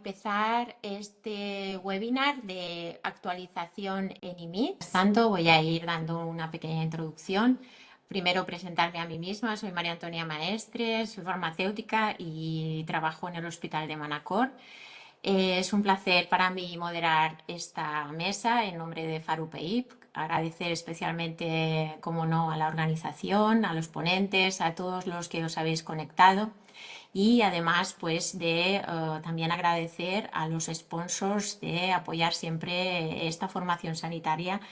empezar este webinar de actualización en IMIT. Tanto voy a ir dando una pequeña introducción. Primero presentarme a mí misma. Soy María Antonia Maestre, soy farmacéutica y trabajo en el Hospital de Manacor. Es un placer para mí moderar esta mesa en nombre de FARUPEIP. Agradecer especialmente, como no, a la organización, a los ponentes, a todos los que os habéis conectado. Y además, pues, de también agradecer a los sponsors de apoyar siempre esta formación sanitaria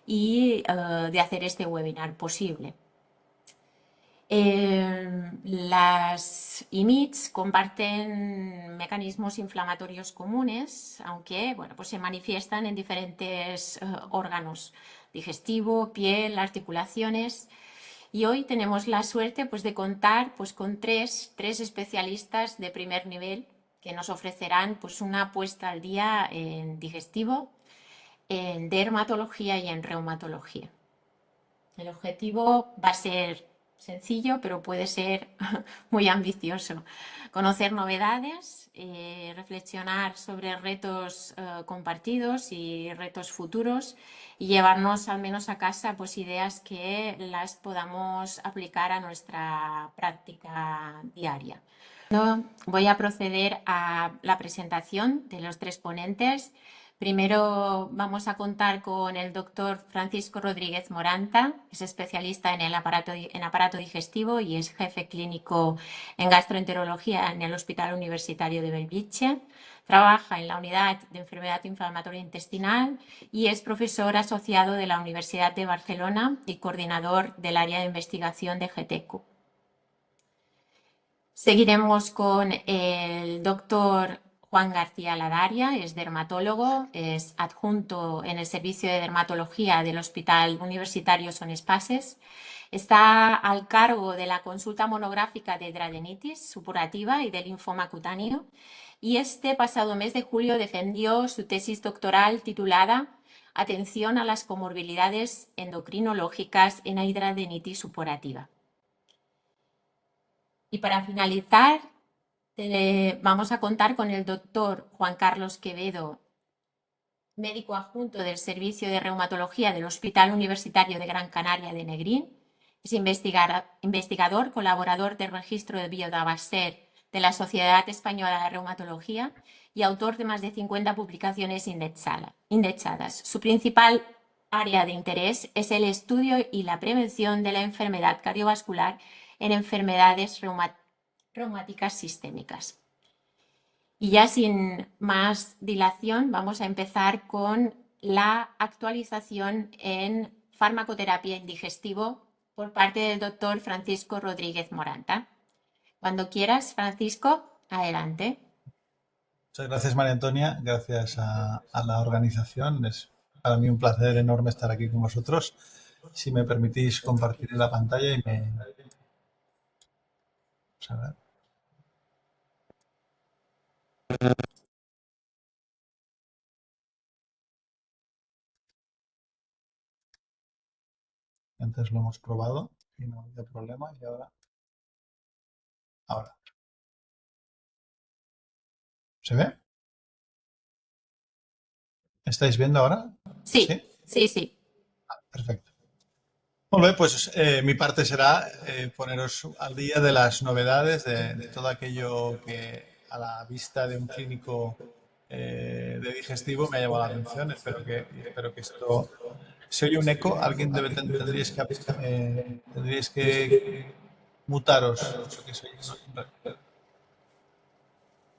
y de hacer este webinar posible. Las IMIDs comparten mecanismos inflamatorios comunes, aunque bueno, pues se manifiestan en diferentes órganos: digestivo, piel, articulaciones. Y hoy tenemos la suerte, pues, de contar, pues, con tres especialistas de primer nivel que nos ofrecerán, pues, una puesta al día en digestivo, en dermatología y en reumatología. El objetivo va a ser sencillo, pero puede ser muy ambicioso. Conocer novedades, reflexionar sobre retos compartidos y retos futuros, y llevarnos al menos a casa, pues, ideas que las podamos aplicar a nuestra práctica diaria. Voy a proceder a la presentación de los tres ponentes. Primero vamos a contar con el doctor Francisco Rodríguez Moranta, que es especialista en aparato digestivo y es jefe clínico en gastroenterología en el Hospital Universitario de Bellvitge. Trabaja en la unidad de enfermedad inflamatoria intestinal y es profesor asociado de la Universidad de Barcelona y coordinador del área de investigación de GTQ. Seguiremos con el doctor Juan García Ladaria, es dermatólogo, es adjunto en el Servicio de Dermatología del Hospital Universitario Son Espases. Está al cargo de la consulta monográfica de hidradenitis supurativa y de linfoma cutáneo, y este pasado mes de julio defendió su tesis doctoral titulada Atención a las comorbilidades endocrinológicas en hidradenitis supurativa. Y para finalizar, vamos a contar con el doctor Juan Carlos Quevedo, médico adjunto del Servicio de Reumatología del Hospital Universitario de Gran Canaria de Negrín. Es investigador, colaborador del registro de Biodavaser de la Sociedad Española de Reumatología y autor de más de 50 publicaciones indexadas. Su principal área de interés es el estudio y la prevención de la enfermedad cardiovascular en enfermedades reumáticas sistémicas. Y ya sin más dilación, vamos a empezar con la actualización en farmacoterapia en digestivo por parte del doctor Francisco Rodríguez Moranta. Cuando quieras, Francisco, adelante. Muchas gracias, María Antonia. Gracias a la organización. Es para mí un placer enorme estar aquí con vosotros. Si me permitís compartir la pantalla y me... Vamos a ver. Antes lo hemos probado y no había problema, y ahora. ¿Se ve? ¿Estáis viendo ahora? Sí, sí, sí. Perfecto. Molt bé, pues mi parte será poneros al día de las novedades, de todo aquello que a la vista de un clínico de digestivo me ha llamado la atención. Espero que esto... ¿Se oye un eco? ¿Alguien tendríais que mutaros? Porque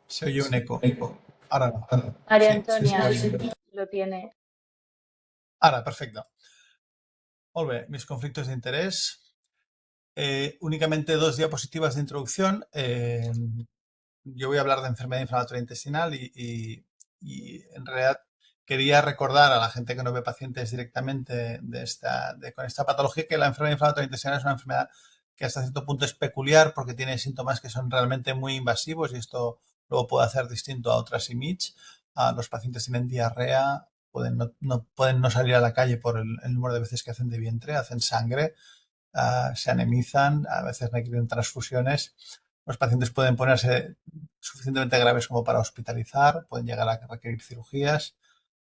se oye un eco. Ahora no. María Sí, se Antonia oye. lo tiene. Ahora, perfecto. Molt bé, mis conflictos de interés. Únicamente 2 diapositivas de introducción. Yo voy a hablar de enfermedad inflamatoria intestinal y en realidad quería recordar a la gente que no ve pacientes directamente con esta patología que la enfermedad inflamatoria intestinal es una enfermedad que hasta cierto punto es peculiar porque tiene síntomas que son realmente muy invasivos, y esto luego puede hacer distinto a otras IMIDs. Los pacientes tienen diarrea, pueden no salir a la calle por el número de veces que hacen de vientre, hacen sangre, se anemizan, a veces requieren transfusiones. Los pacientes pueden ponerse suficientemente graves como para hospitalizar, pueden llegar a requerir cirugías,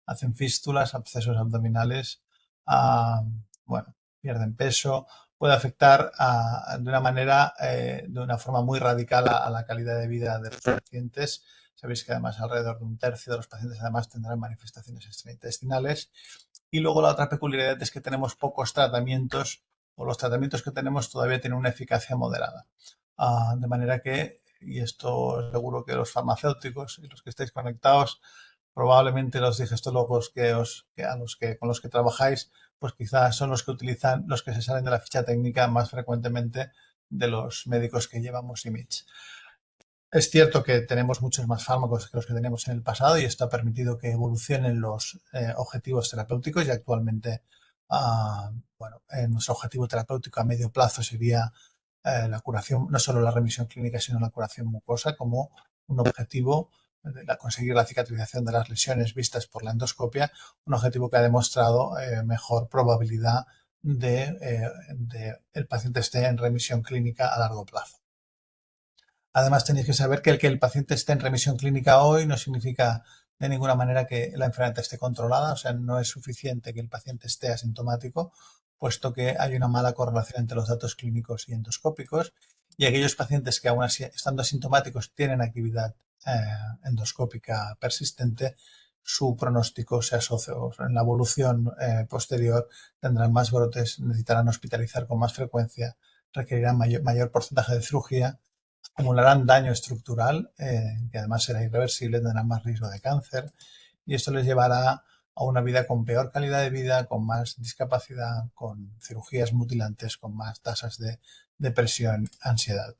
hacen fístulas, abscesos abdominales, ah, bueno, pierden peso, puede afectar de una forma muy radical a la calidad de vida de los pacientes. Sabéis que además alrededor de un tercio de los pacientes además tendrán manifestaciones extraintestinales. Y luego la otra peculiaridad es que tenemos pocos tratamientos o los tratamientos que tenemos todavía tienen una eficacia moderada. De manera que, y esto seguro que los farmacéuticos y los que estáis conectados, probablemente los digestólogos con los que trabajáis, pues quizás son los que utilizan, los que se salen de la ficha técnica más frecuentemente de los médicos que llevamos IMIDs. Es cierto que tenemos muchos más fármacos que los que teníamos en el pasado y esto ha permitido que evolucionen los objetivos terapéuticos y actualmente, bueno, nuestro objetivo terapéutico a medio plazo sería la curación, no solo la remisión clínica, sino la curación mucosa como un objetivo de conseguir la cicatrización de las lesiones vistas por la endoscopia, un objetivo que ha demostrado mejor probabilidad de el paciente esté en remisión clínica a largo plazo. Además, tenéis que saber que el paciente esté en remisión clínica hoy no significa de ninguna manera que la enfermedad esté controlada, o sea, no es suficiente que el paciente esté asintomático, puesto que hay una mala correlación entre los datos clínicos y endoscópicos, y aquellos pacientes que aún así, estando asintomáticos, tienen actividad endoscópica persistente, su pronóstico se asocia, o sea, en la evolución posterior tendrán más brotes, necesitarán hospitalizar con más frecuencia, requerirán mayor porcentaje de cirugía, acumularán daño estructural, que además será irreversible, tendrán más riesgo de cáncer y esto les llevará a una vida con peor calidad de vida, con más discapacidad, con cirugías mutilantes, con más tasas de depresión, ansiedad.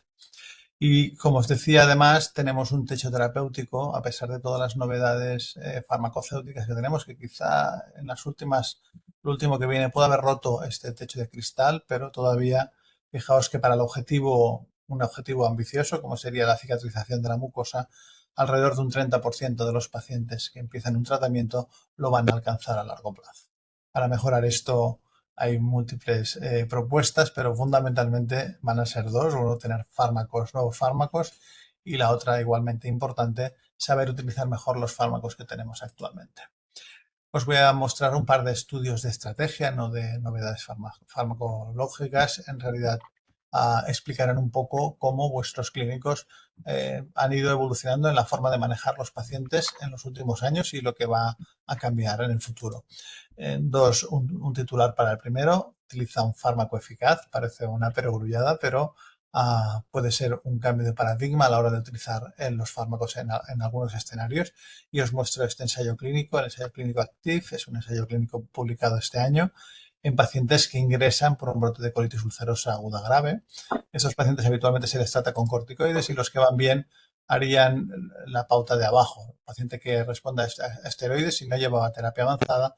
Y como os decía, además tenemos un techo terapéutico, a pesar de todas las novedades farmacéuticas que tenemos, que quizá en las últimas, lo último que viene puede haber roto este techo de cristal, pero todavía, fijaos que para un objetivo ambicioso, como sería la cicatrización de la mucosa, alrededor de un 30% de los pacientes que empiezan un tratamiento lo van a alcanzar a largo plazo. Para mejorar esto, hay múltiples propuestas, pero fundamentalmente van a ser dos. Uno, tener nuevos fármacos, y la otra, igualmente importante, saber utilizar mejor los fármacos que tenemos actualmente. Os voy a mostrar un par de estudios de estrategia, no de novedades farmacológicas. En realidad, explicarán un poco cómo vuestros clínicos han ido evolucionando en la forma de manejar los pacientes en los últimos años y lo que va a cambiar en el futuro. Un titular para el primero: utiliza un fármaco eficaz. Parece una perogrullada, pero puede ser un cambio de paradigma a la hora de utilizar los fármacos en algunos escenarios. Y os muestro este ensayo clínico. El ensayo clínico ACTIV es un ensayo clínico publicado este año en pacientes que ingresan por un brote de colitis ulcerosa aguda grave. Estos pacientes habitualmente se les trata con corticoides y los que van bien harían la pauta de abajo. El paciente que responda a esteroides y no llevaba terapia avanzada,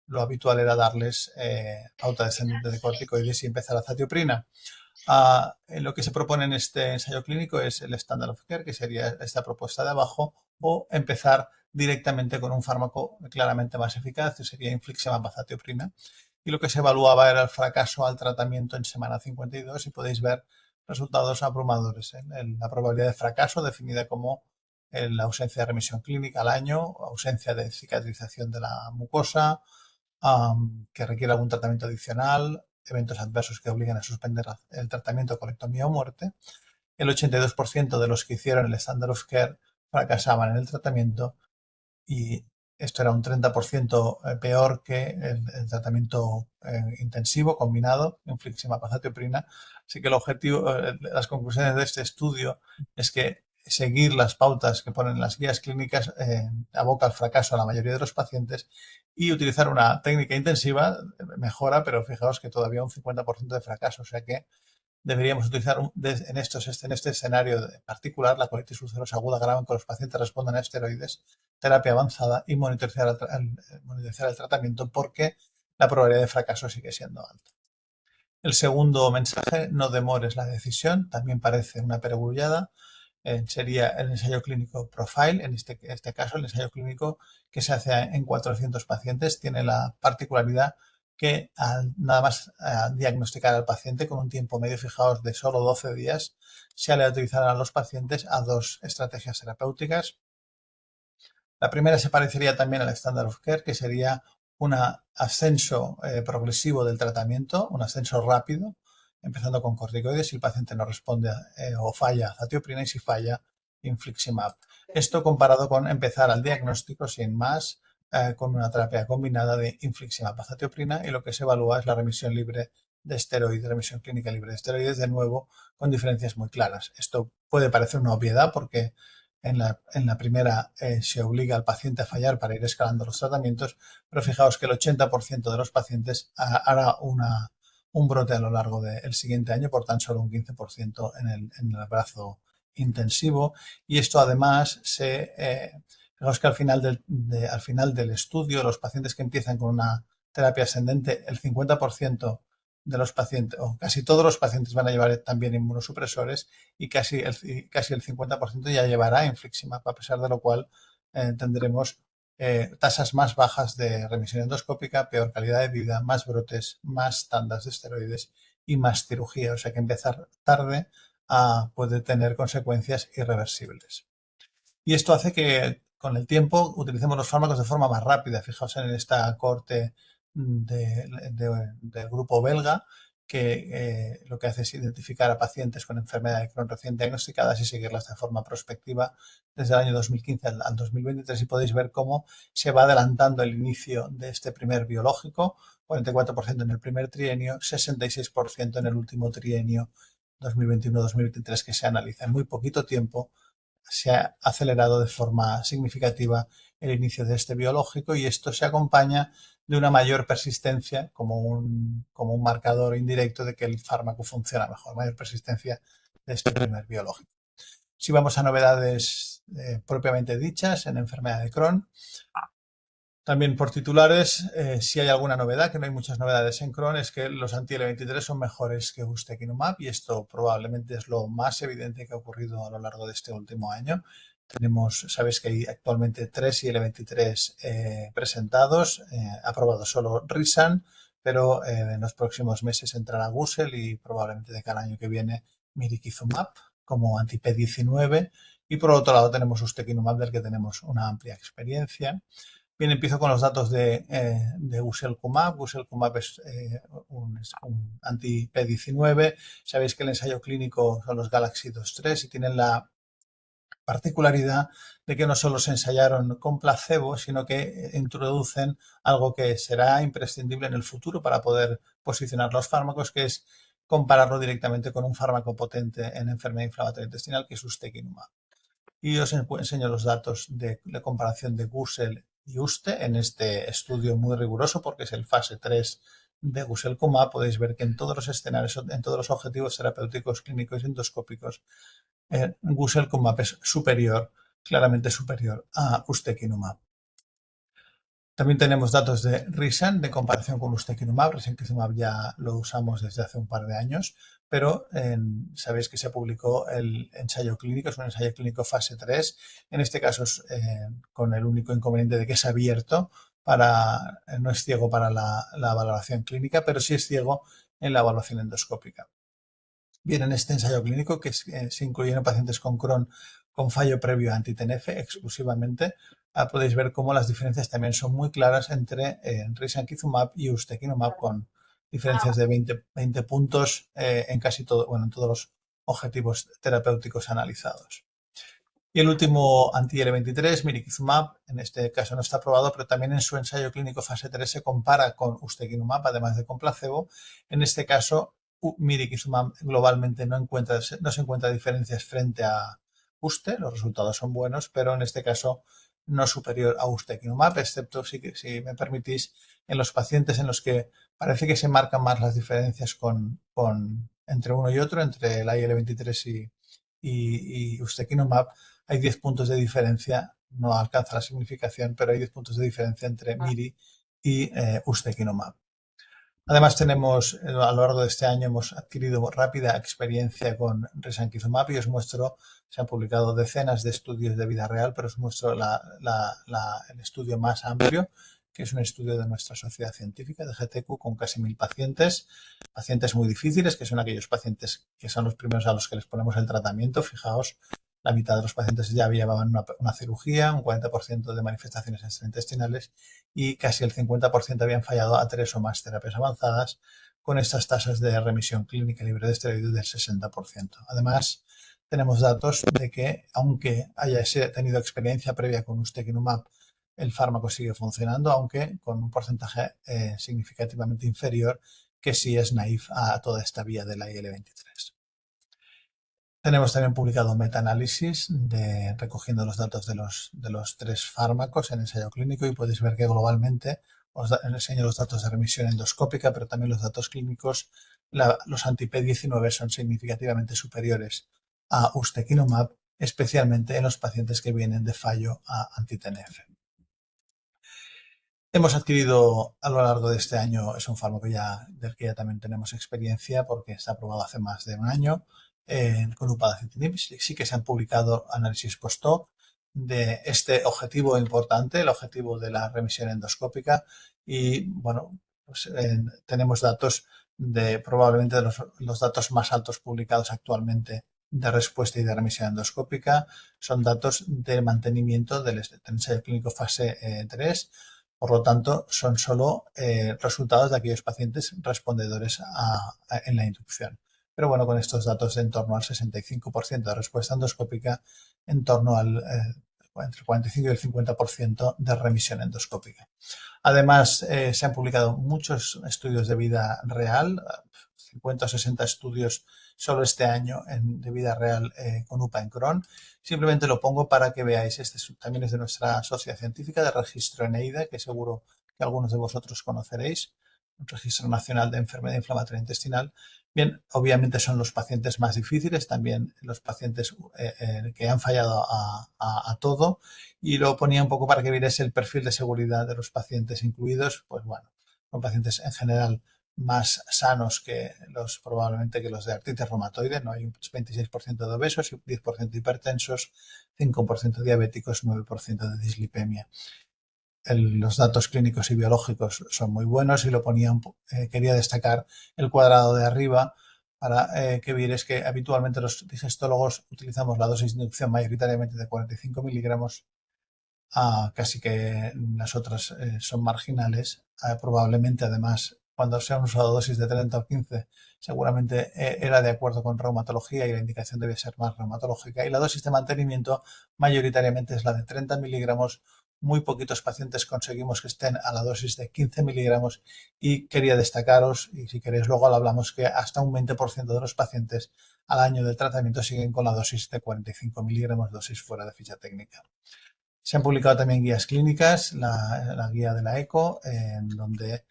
lo habitual era darles pauta descendente de corticoides y empezar azatioprina. Lo que se propone en este ensayo clínico es el standard of care, que sería esta propuesta de abajo, o empezar directamente con un fármaco claramente más eficaz, que sería infliximab azatioprina. Y lo que se evaluaba era el fracaso al tratamiento en semana 52 y podéis ver resultados abrumadores. La probabilidad de fracaso, definida como la ausencia de remisión clínica al año, ausencia de cicatrización de la mucosa, que requiere algún tratamiento adicional, eventos adversos que obligan a suspender el tratamiento, colectomía o muerte. El 82% de los que hicieron el standard of care fracasaban en el tratamiento, y esto era un 30% peor que el tratamiento intensivo combinado, infliximab azatioprina. Así que el objetivo, las conclusiones de este estudio es que seguir las pautas que ponen las guías clínicas aboca al fracaso a la mayoría de los pacientes, y utilizar una técnica intensiva mejora, pero fijaos que todavía un 50% de fracaso. O sea que deberíamos utilizar en este escenario particular la colitis ulcerosa aguda grave, en que los pacientes responden a esteroides, terapia avanzada y monitorizar el tratamiento, porque la probabilidad de fracaso sigue siendo alta. El segundo mensaje: no demores la decisión. También parece una perogrullada. Sería el ensayo clínico Profile. En este caso, el ensayo clínico, que se hace en 400 pacientes, tiene la particularidad que nada más diagnosticar al paciente con un tiempo medio, fijaos, de solo 12 días, se aleatorizarán a los pacientes a 2 estrategias terapéuticas. La primera se parecería también al Standard of Care, que sería un ascenso progresivo del tratamiento, un ascenso rápido, empezando con corticoides si el paciente no responde o falla azatioprina y si falla infliximab. Esto comparado con empezar al diagnóstico sin más con una terapia combinada de infliximab azatioprina y lo que se evalúa es la remisión libre de esteroides, remisión clínica libre de esteroides, de nuevo con diferencias muy claras. Esto puede parecer una obviedad porque en la primera se obliga al paciente a fallar para ir escalando los tratamientos, pero fijaos que el 80% de los pacientes hará un brote a lo largo del siguiente año por tan solo un 15% en el brazo intensivo. Y esto además fijaos que al final del estudio, los pacientes que empiezan con una terapia ascendente, el 50% de los pacientes, o casi todos los pacientes van a llevar también inmunosupresores y casi el 50% ya llevará infliximab, a pesar de lo cual tendremos tasas más bajas de remisión endoscópica, peor calidad de vida, más brotes, más tandas de esteroides y más cirugía. O sea que empezar tarde puede tener consecuencias irreversibles. Y esto hace que con el tiempo utilicemos los fármacos de forma más rápida. Fijaos en esta corte del grupo belga que lo que hace es identificar a pacientes con enfermedad de Crohn recién diagnosticadas y seguirlas de forma prospectiva desde el año 2015 al 2023 y podéis ver cómo se va adelantando el inicio de este primer biológico, 44% en el primer trienio, 66% en el último trienio 2021-2023 que se analiza. En muy poquito tiempo se ha acelerado de forma significativa el inicio de este biológico y esto se acompaña de una mayor persistencia como un marcador indirecto de que el fármaco funciona mejor, mayor persistencia de este primer biológico. Si vamos a novedades propiamente dichas en enfermedad de Crohn, también por titulares, si hay alguna novedad, que no hay muchas novedades en Crohn, es que los anti-L23 son mejores que ustekinumab y esto probablemente es lo más evidente que ha ocurrido a lo largo de este último año. Sabéis que hay actualmente 3 IL-23 presentados, ha aprobado solo Risan, pero en los próximos meses entrará Gusel y probablemente de cada año que viene mirikizumab como anti-P19 y por otro lado tenemos ustekinumab del que tenemos una amplia experiencia. Bien, empiezo con los datos de Guselkumab. Guselkumab es un anti-P19. Sabéis que el ensayo clínico son los Galaxy 2-3 y tienen la particularidad de que no solo se ensayaron con placebo, sino que introducen algo que será imprescindible en el futuro para poder posicionar los fármacos, que es compararlo directamente con un fármaco potente en enfermedad inflamatoria intestinal, que es ustekinumab. Y os enseño los datos de la comparación de Gusel y Uste en este estudio muy riguroso porque es el fase 3 de Guselkumab. Podéis ver que en todos los escenarios, en todos los objetivos terapéuticos, clínicos y endoscópicos, Guselkumab es superior, claramente superior a ustekinumab. También tenemos datos de Risan de comparación con ustekinumab. Risankizumab ya lo usamos desde hace un par de años, pero sabéis que se publicó el ensayo clínico, es un ensayo clínico fase 3. En este caso es con el único inconveniente de que es abierto, no es ciego para la valoración clínica, pero sí es ciego en la evaluación endoscópica. Bien, en este ensayo clínico que se incluyeron pacientes con Crohn con fallo previo a anti-TNF exclusivamente, podéis ver cómo las diferencias también son muy claras entre risankizumab y ustekinumab con diferencias de 20 puntos en casi todo, bueno, en todos los objetivos terapéuticos analizados. Y el último anti-L23, mirikizumab, en este caso no está aprobado, pero también en su ensayo clínico fase 3 se compara con ustekinumab, además de con placebo. En este caso, mirikizumab globalmente no se encuentra diferencias frente a Uste, los resultados son buenos, pero en este caso no superior a ustekinumab, excepto, si me permitís, en los pacientes en los que parece que se marcan más las diferencias entre uno y otro, entre el IL-23 y ustekinumab, hay 10 puntos de diferencia, no alcanza la significación, pero hay 10 puntos de diferencia entre Miri y ustekinumab. Además tenemos, a lo largo de este año hemos adquirido rápida experiencia con risankizumab y os muestro, se han publicado decenas de estudios de vida real, pero os muestro el estudio más amplio que es un estudio de nuestra sociedad científica de GTQ con casi 1000 pacientes, pacientes muy difíciles, que son aquellos pacientes que son los primeros a los que les ponemos el tratamiento. Fijaos, la mitad de los pacientes ya llevaban una cirugía, un 40% de manifestaciones extraintestinales y casi el 50% habían fallado a 3 o más terapias avanzadas, con estas tasas de remisión clínica libre de esteroides del 60%. Además, tenemos datos de que, aunque haya tenido experiencia previa con ustekinumab, el fármaco sigue funcionando, aunque con un porcentaje significativamente inferior que si es naif a toda esta vía de la IL-23. Tenemos también publicado un metaanálisis recogiendo los datos de los 3 fármacos en ensayo clínico y podéis ver que globalmente os enseño los datos de remisión endoscópica, pero también los datos clínicos. Los anti-P19 son significativamente superiores a ustekinumab, especialmente en los pacientes que vienen de fallo a anti-TNF. Hemos adquirido a lo largo de este año, es un fármaco del que ya también tenemos experiencia porque está aprobado hace más de un año, con upadacitinib. Sí que se han publicado análisis post-hoc de este objetivo importante, el objetivo de la remisión endoscópica, y bueno, pues, tenemos datos probablemente de los datos más altos publicados actualmente de respuesta y de remisión endoscópica. Son datos de mantenimiento del ensayo clínico fase 3. Por lo tanto, son solo resultados de aquellos pacientes respondedores en la inducción. Pero bueno, con estos datos de en torno al 65% de respuesta endoscópica, en torno al entre el 45 y el 50% de remisión endoscópica. Además, se han publicado muchos estudios de vida real, 50 o 60 estudios solo este año de vida real con UPA en Crohn. Simplemente lo pongo para que veáis. También es de nuestra sociedad científica de registro ENEIDA, que seguro que algunos de vosotros conoceréis, un registro nacional de enfermedad inflamatoria intestinal. Bien, obviamente son los pacientes más difíciles, también los pacientes que han fallado a todo, y lo ponía un poco para que vierais el perfil de seguridad de los pacientes incluidos. Pues bueno, son pacientes en general más sanos que probablemente que los de artritis reumatoide, ¿no? Hay un 26% de obesos, 10% hipertensos, 5% diabéticos, 9% de dislipemia. Los datos clínicos y biológicos son muy buenos y quería destacar el cuadrado de arriba para que vierais que habitualmente los digestólogos utilizamos la dosis de inducción mayoritariamente de 45 miligramos, casi que las otras son marginales. Probablemente, además, cuando se han usado dosis de 30 o 15, seguramente era de acuerdo con reumatología y la indicación debe ser más reumatológica. Y la dosis de mantenimiento mayoritariamente es la de 30 miligramos. Muy poquitos pacientes conseguimos que estén a la dosis de 15 miligramos y quería destacaros, y si queréis luego lo hablamos, que hasta un 20% de los pacientes al año del tratamiento siguen con la dosis de 45 miligramos, dosis fuera de ficha técnica. Se han publicado también guías clínicas, la guía de la ECO, en donde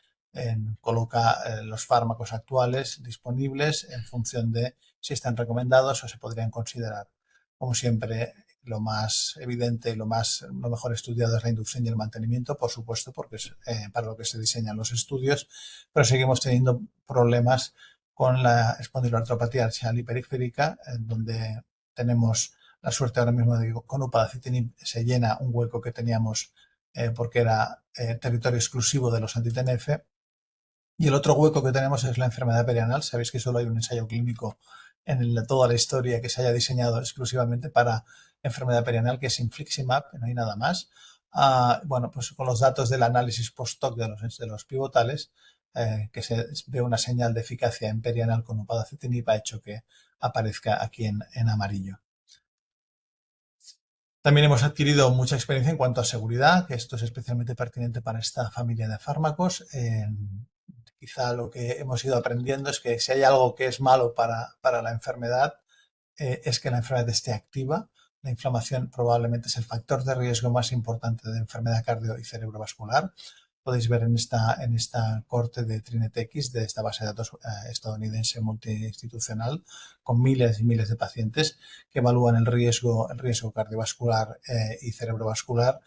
coloca los fármacos actuales disponibles en función de si están recomendados o se podrían considerar. Como siempre, lo más evidente y lo mejor estudiado es la inducción y el mantenimiento, por supuesto, porque es para lo que se diseñan los estudios, pero seguimos teniendo problemas con la espondiloartropatía axial y periférica, en donde tenemos la suerte ahora mismo de que con upadacitinib se llena un hueco que teníamos porque era territorio exclusivo de los anti-TNF. Y el otro hueco que tenemos es la enfermedad perianal. Sabéis que solo hay un ensayo clínico en toda la historia que se haya diseñado exclusivamente para enfermedad perianal, que es infliximab, no hay nada más. Bueno, pues con los datos del análisis post-hoc de los pivotales, que se ve una señal de eficacia en perianal con upadacitinib, ha hecho que aparezca aquí en amarillo. También hemos adquirido mucha experiencia en cuanto a seguridad, que esto es especialmente pertinente para esta familia de fármacos. Quizá lo que hemos ido aprendiendo es que si hay algo que es malo para la enfermedad, es que la enfermedad esté activa. La inflamación probablemente es el factor de riesgo más importante de enfermedad cardio y cerebrovascular. Podéis ver en esta corte de TrinetX, de esta base de datos estadounidense multiinstitucional, con miles y miles de pacientes que evalúan el riesgo cardiovascular y cerebrovascular.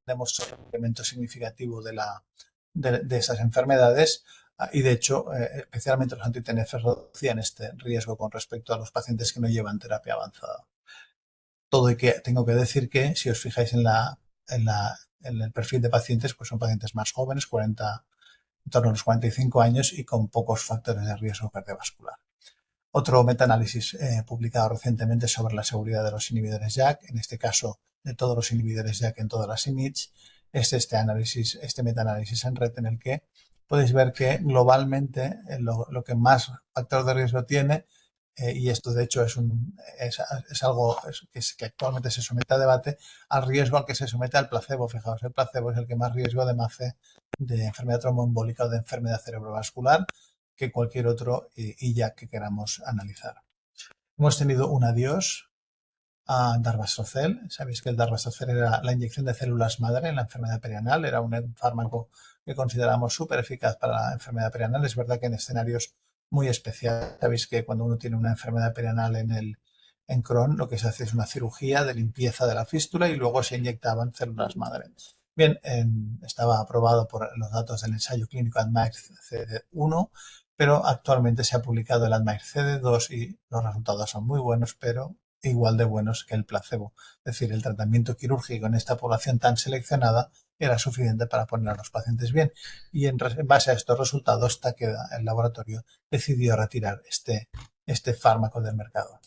Tenemos un incremento significativo de esas enfermedades y, de hecho, especialmente los anti-TNF reducían este riesgo con respecto a los pacientes que no llevan terapia avanzada. Todo y que tengo que decir que si os fijáis en el perfil de pacientes, pues son pacientes más jóvenes, 40, en torno a los 45 años y con pocos factores de riesgo cardiovascular. Otro metaanálisis publicado recientemente sobre la seguridad de los inhibidores JAK, en este caso de todos los inhibidores JAK en todas las IMiDs, es este metaanálisis en red en el que podéis ver que globalmente lo que más factor de riesgo tiene, y esto de hecho es algo que actualmente se somete a debate, al riesgo al que se somete al placebo. Fijaos, el placebo es el que más riesgo de MACE, de enfermedad tromboembólica o de enfermedad cerebrovascular, que cualquier otro IJAK que queramos analizar. Hemos tenido un adiós a Darvastocel. Sabéis que el Darvastocel era la inyección de células madre en la enfermedad perianal, era un fármaco que consideramos súper eficaz para la enfermedad perianal. Es verdad que en escenarios muy especiales, sabéis que cuando uno tiene una enfermedad perianal en Crohn, lo que se hace es una cirugía de limpieza de la fístula y luego se inyectaban células madre. Bien, estaba aprobado por los datos del ensayo clínico ADMIRE CD1, pero actualmente se ha publicado el ADMIRE CD2 y los resultados son muy buenos, pero igual de buenos que el placebo. Es decir, el tratamiento quirúrgico en esta población tan seleccionada era suficiente para poner a los pacientes bien. Y en base a estos resultados, Takeda, el laboratorio, decidió retirar este fármaco del mercado.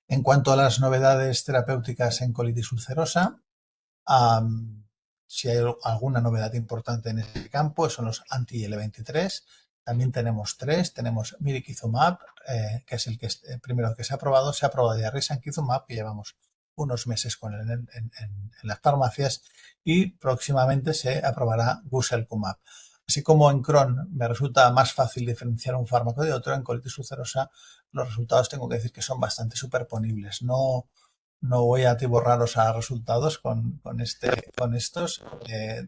En cuanto a las novedades terapéuticas en colitis ulcerosa, si hay alguna novedad importante en este campo, son los anti-IL-23. También tenemos tres. Tenemos mirikizumab, que es el primero que se ha aprobado ya risankizumab, que llevamos unos meses con él en las farmacias, y próximamente se aprobará guselkumab. Así como en Crohn me resulta más fácil diferenciar un fármaco de otro, en colitis ulcerosa los resultados tengo que decir que son bastante superponibles. No voy a atiborraros a resultados con estos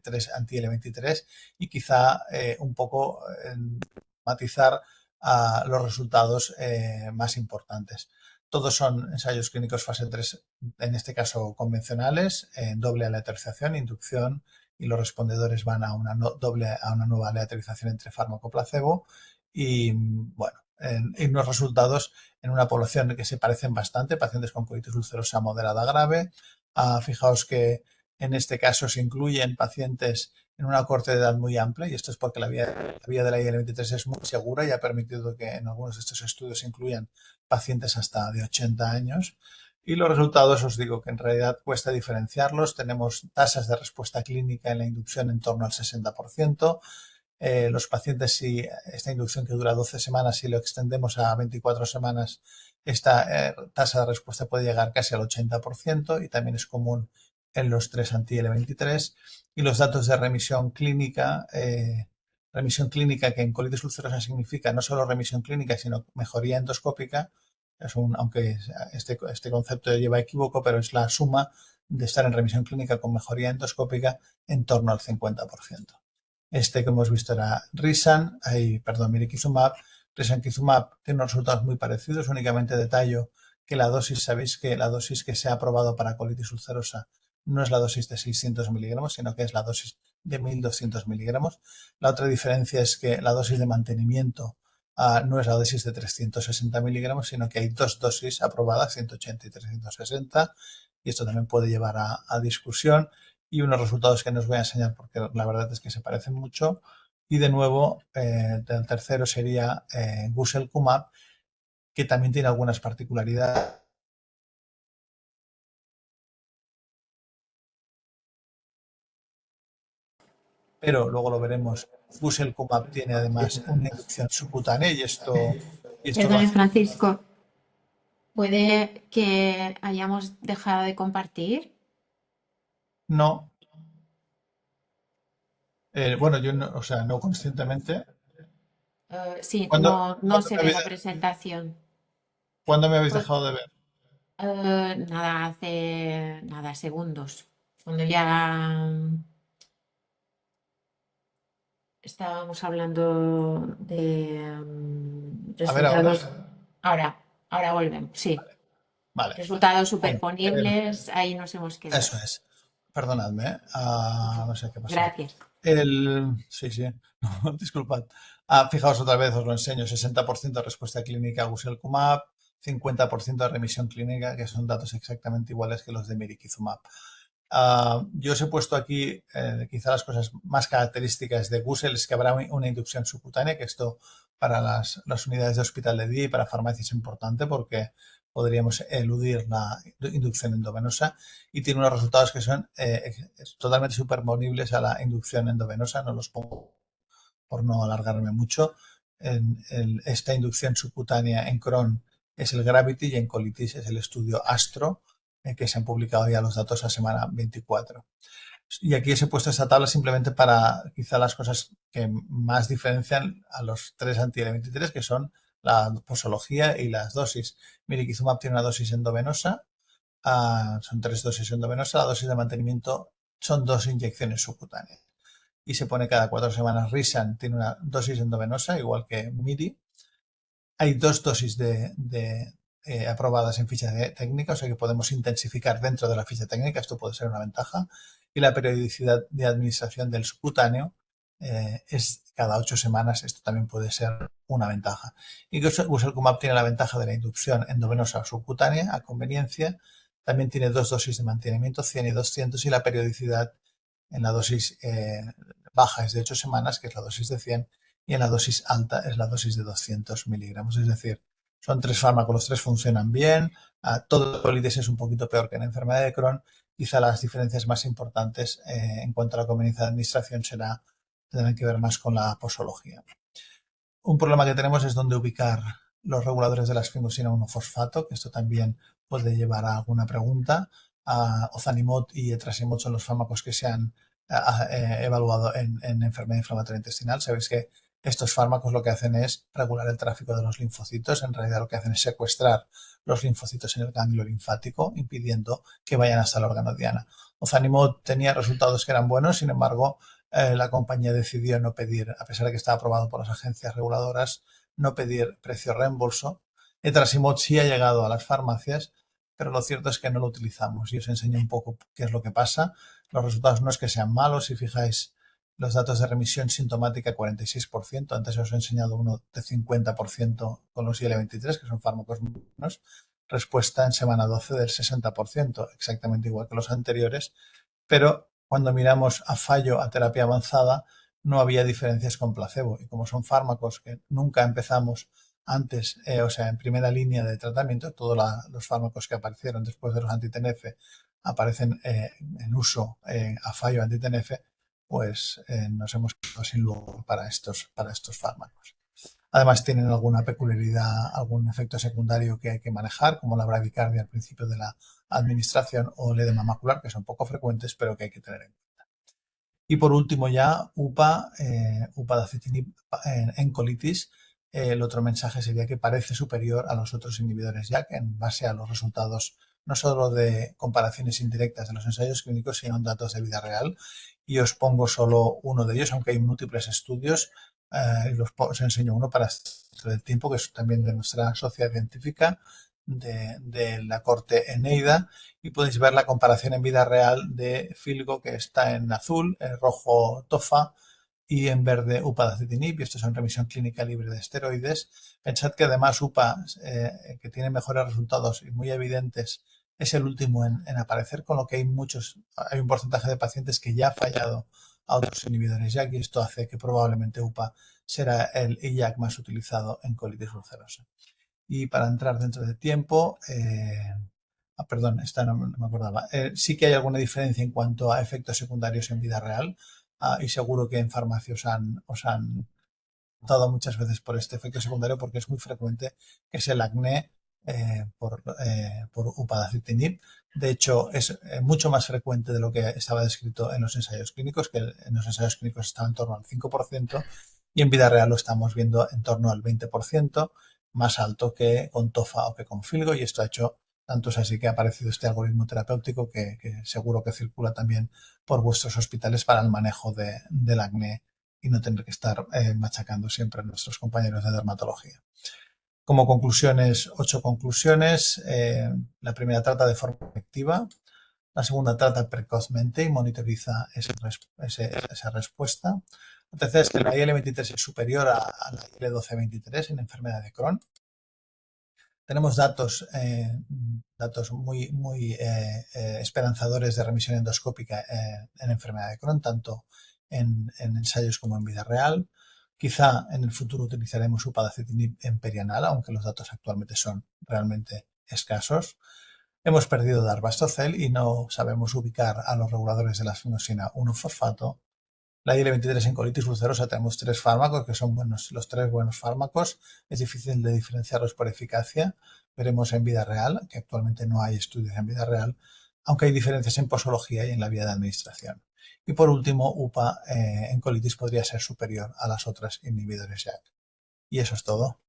tres anti-L23 y quizá un poco matizar los resultados más importantes. Todos son ensayos clínicos fase 3, en este caso convencionales, doble aleatorización, inducción, y los respondedores van a una nueva aleatorización entre fármaco placebo. Y bueno, en unos resultados en una población que se parecen bastante, pacientes con colitis ulcerosa moderada grave. Fijaos que en este caso se incluyen pacientes en una corte de edad muy amplia, y esto es porque la vía de la IL-23 es muy segura y ha permitido que en algunos de estos estudios se incluyan pacientes hasta de 80 años. Y los resultados, os digo que en realidad cuesta diferenciarlos. Tenemos tasas de respuesta clínica en la inducción en torno al 60%. Los pacientes, si esta inducción que dura 12 semanas, si lo extendemos a 24 semanas, esta tasa de respuesta puede llegar casi al 80%, y también es común en los tres anti-L23. Y los datos de remisión clínica que en colitis ulcerosa significa no solo remisión clínica, sino mejoría endoscópica. Aunque este concepto lleva equívoco, pero es la suma de estar en remisión clínica con mejoría endoscópica en torno al 50%. Este que hemos visto era mirikizumab. Risankizumab tiene unos resultados muy parecidos. Únicamente detallo que la dosis, sabéis que la dosis que se ha aprobado para colitis ulcerosa no es la dosis de 600 miligramos, sino que es la dosis de 1200 miligramos. La otra diferencia es que la dosis de mantenimiento no es la dosis de 360 miligramos, sino que hay dos dosis aprobadas, 180 y 360, y esto también puede llevar a discusión. Y unos resultados que no os voy a enseñar porque la verdad es que se parecen mucho. Y de nuevo, el tercero sería guselkumab, que también tiene algunas particularidades. Pero luego lo veremos. Guselkumab tiene además una inducción subcutánea y esto lo Perdone, hace. Francisco, ¿puede que hayamos dejado de compartir? No, bueno, yo no, o sea, no conscientemente. Sí, ¿Cuándo, no se ve la presentación. cuándo me habéis Pues, dejado de ver? nada, hace nada, segundos. Cuando ya estábamos hablando de A ver ahora. resultados. Ahora volvemos, sí. Vale. Resultados Bueno, superponibles, ahí nos hemos eso quedado. es. Perdonadme, no sé qué ha pasado. Gracias. Sí, sí, no, disculpad. Fijaos otra vez, os lo enseño, 60% de respuesta clínica a guselkumab, 50% de remisión clínica, que son datos exactamente iguales que los de mirikizumab. Yo os he puesto aquí quizá las cosas más características de Gusel es que habrá una inducción subcutánea, que esto para las unidades de hospital de día y para farmacia es importante porque podríamos eludir la inducción endovenosa y tiene unos resultados que son totalmente superponibles a la inducción endovenosa. No los pongo por no alargarme mucho. Esta inducción subcutánea en Crohn es el Gravity y en colitis es el estudio Astro, que se han publicado ya los datos a semana 24. Y aquí os he puesto esta tabla simplemente para quizá las cosas que más diferencian a los tres anti-L23, que son la posología y las dosis. Mirikizumab tiene una dosis endovenosa, son 3 dosis endovenosas, la dosis de mantenimiento son 2 inyecciones subcutáneas. Y se pone cada 4 semanas. Risan tiene una dosis endovenosa, igual que MIRI. Hay 2 dosis aprobadas en ficha técnica, o sea que podemos intensificar dentro de la ficha técnica, esto puede ser una ventaja. Y la periodicidad de administración del subcutáneo es cada 8 semanas, esto también puede ser una ventaja. Y Guselkumab tiene la ventaja de la inducción endovenosa o subcutánea a conveniencia. También tiene 2 dosis de mantenimiento, 100 y 200, y la periodicidad en la dosis baja es de 8 semanas, que es la dosis de 100, y en la dosis alta es la dosis de 200 miligramos. Es decir, son 3 fármacos, los 3 funcionan bien. Todo el colitis es un poquito peor que en la enfermedad de Crohn. Quizá las diferencias más importantes en cuanto a la conveniencia de administración tendrán que ver más con la posología. Un problema que tenemos es dónde ubicar los reguladores de la esfingosina 1-fosfato, que esto también puede llevar a alguna pregunta. Ozanimod y etrasimod son los fármacos que se han evaluado en enfermedad inflamatoria intestinal. Sabéis que estos fármacos lo que hacen es regular el tráfico de los linfocitos. En realidad lo que hacen es secuestrar los linfocitos en el ganglio linfático, impidiendo que vayan hasta el órgano diana. Ozanimod tenía resultados que eran buenos, sin embargo, la compañía decidió no pedir, a pesar de que estaba aprobado por las agencias reguladoras, no pedir precio reembolso. Etrasimod sí ha llegado a las farmacias, pero lo cierto es que no lo utilizamos. Y os enseño un poco qué es lo que pasa. Los resultados no es que sean malos. Si fijáis, los datos de remisión sintomática 46%. Antes os he enseñado uno de 50% con los IL-23, que son fármacos muy buenos. Respuesta en semana 12 del 60%, exactamente igual que los anteriores. Pero cuando miramos a fallo a terapia avanzada, no había diferencias con placebo. Y como son fármacos que nunca empezamos antes, o sea, en primera línea de tratamiento, todos los fármacos que aparecieron después de los anti-TNF aparecen en uso a fallo anti-TNF, pues nos hemos quedado sin lugar para estos fármacos. Además tienen alguna peculiaridad, algún efecto secundario que hay que manejar, como la bradicardia al principio de la administración o el edema macular, que son poco frecuentes, pero que hay que tener en cuenta. Y por último ya, upadacitinib en colitis. El otro mensaje sería que parece superior a los otros inhibidores JAK en base a los resultados no solo de comparaciones indirectas de los ensayos clínicos, sino en datos de vida real. Y os pongo solo uno de ellos, aunque hay múltiples estudios. Os enseño uno para el tiempo, que es también de nuestra sociedad científica, de la corte Eneida, y podéis ver la comparación en vida real de Filgo, que está en azul, en rojo Tofa y en verde upadacitinib, y esto es en remisión clínica libre de esteroides. Pensad que además UPA, que tiene mejores resultados y muy evidentes, es el último en aparecer, con lo que hay un porcentaje de pacientes que ya ha fallado a otros inhibidores JAK, y esto hace que probablemente UPA será el IJAK más utilizado en colitis ulcerosa. Y para entrar dentro de tiempo, perdón, esta no me acordaba. Sí que hay alguna diferencia en cuanto a efectos secundarios en vida real, y seguro que en farmacia os han dado muchas veces por este efecto secundario, porque es muy frecuente, que es el acné por upadacitinib. De hecho, es mucho más frecuente de lo que estaba descrito en los ensayos clínicos, que en los ensayos clínicos estaba en torno al 5%, y en vida real lo estamos viendo en torno al 20%, más alto que con Tofa o que con Filgo, y esto ha hecho tanto es así que ha aparecido este algoritmo terapéutico que seguro que circula también por vuestros hospitales para el manejo del acné y no tener que estar machacando siempre a nuestros compañeros de dermatología. Como conclusiones, 8 conclusiones. La primera trata de forma efectiva. La segunda trata precozmente y monitoriza esa respuesta. La tercera es que la IL-23 es superior a la IL-12-23 en enfermedad de Crohn. tenemos datos muy esperanzadores de remisión endoscópica en enfermedad de Crohn, tanto en ensayos como en vida real. Quizá en el futuro utilizaremos upadacitinib en perianal, aunque los datos actualmente son realmente escasos. Hemos perdido darbastocel y no sabemos ubicar a los reguladores de la sfingosina 1-fosfato. La IL-23 en colitis ulcerosa tenemos 3 fármacos que son los 3 buenos fármacos. Es difícil de diferenciarlos por eficacia. Veremos en vida real, que actualmente no hay estudios en vida real, aunque hay diferencias en posología y en la vía de administración. Y por último, UPA en colitis podría ser superior a las otras inhibidores JAK. Y eso es todo.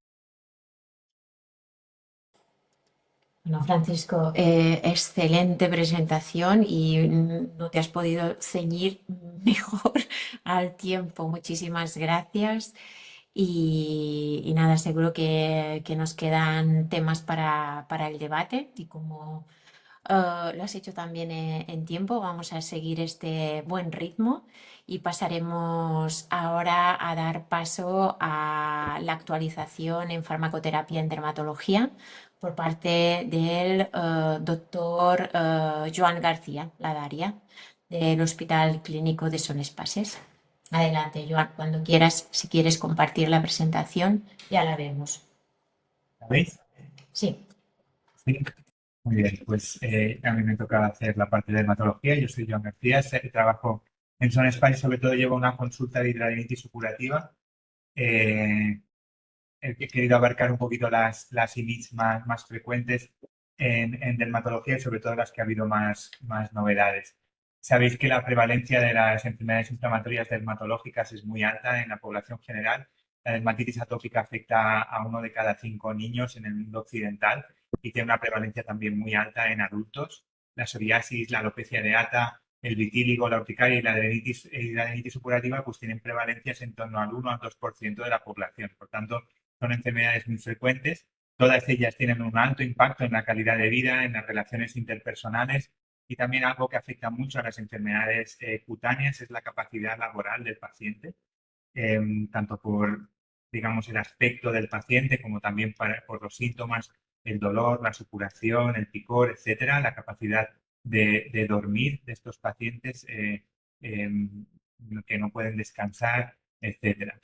Bueno, Francisco, excelente presentación y no te has podido ceñir mejor al tiempo. Muchísimas gracias. Y nada, seguro que nos quedan temas para el debate y como lo has hecho también en tiempo, vamos a seguir este buen ritmo y pasaremos ahora a dar paso a la actualización en farmacoterapia en dermatología por parte del doctor Joan García Ladaria del Hospital Clínico de Son Espases. Adelante, Joan, cuando quieras, si quieres compartir la presentación, ya la vemos. ¿La veis? Sí. Sí. Muy bien, pues a mí me toca hacer la parte de dermatología. Yo soy Joan García, trabajo en Son España, sobre todo llevo una consulta de hidradenitis supurativa. He querido abarcar un poquito las IMIDs más frecuentes en dermatología y sobre todo las que ha habido más novedades. Sabéis que la prevalencia de las enfermedades inflamatorias dermatológicas es muy alta en la población general. La dermatitis atópica afecta a 1 de cada 5 niños en el mundo occidental y tiene una prevalencia también muy alta en adultos. La psoriasis, la alopecia areata, el vitíligo, la urticaria y la hidradenitis supurativa pues tienen prevalencias en torno al 1 al 2% de la población. Por tanto, son enfermedades muy frecuentes. Todas ellas tienen un alto impacto en la calidad de vida, en las relaciones interpersonales y también algo que afecta mucho a las enfermedades cutáneas es la capacidad laboral del paciente, tanto por, digamos, el aspecto del paciente como también por los síntomas, el dolor, la supuración, el picor, etcétera, la capacidad de dormir de estos pacientes que no pueden descansar, etcétera.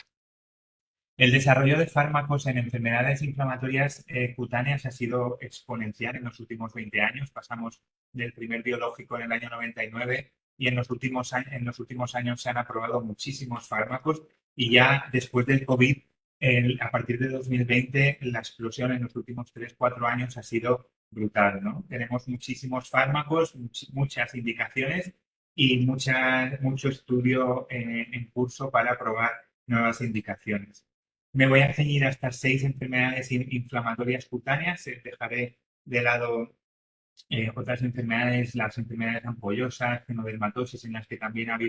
El desarrollo de fármacos en enfermedades inflamatorias cutáneas ha sido exponencial en los últimos 20 años. Pasamos del primer biológico en el año 99 y en los últimos años se han aprobado muchísimos fármacos y ya después del COVID, a partir de 2020, la explosión en los últimos 3-4 años ha sido brutal, ¿no? Tenemos muchísimos fármacos, muchas indicaciones y mucho estudio en curso para probar nuevas indicaciones. Me voy a ceñir a estas 6 enfermedades inflamatorias cutáneas. Dejaré de lado otras enfermedades, las enfermedades ampollosas, fenodermatosis, en las que también ha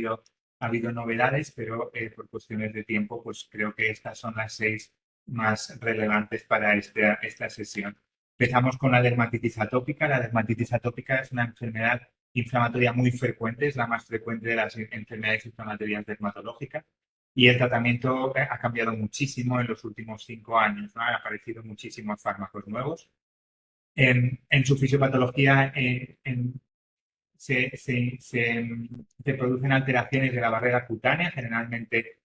habido novedades, pero por cuestiones de tiempo, pues creo que estas son las 6 más relevantes para esta sesión. Empezamos con la dermatitis atópica. La dermatitis atópica es una enfermedad inflamatoria muy frecuente, es la más frecuente de las enfermedades inflamatorias dermatológicas. Y el tratamiento ha cambiado muchísimo en los últimos 5 años, ¿no? Han aparecido muchísimos fármacos nuevos. En su fisiopatología se producen alteraciones de la barrera cutánea, generalmente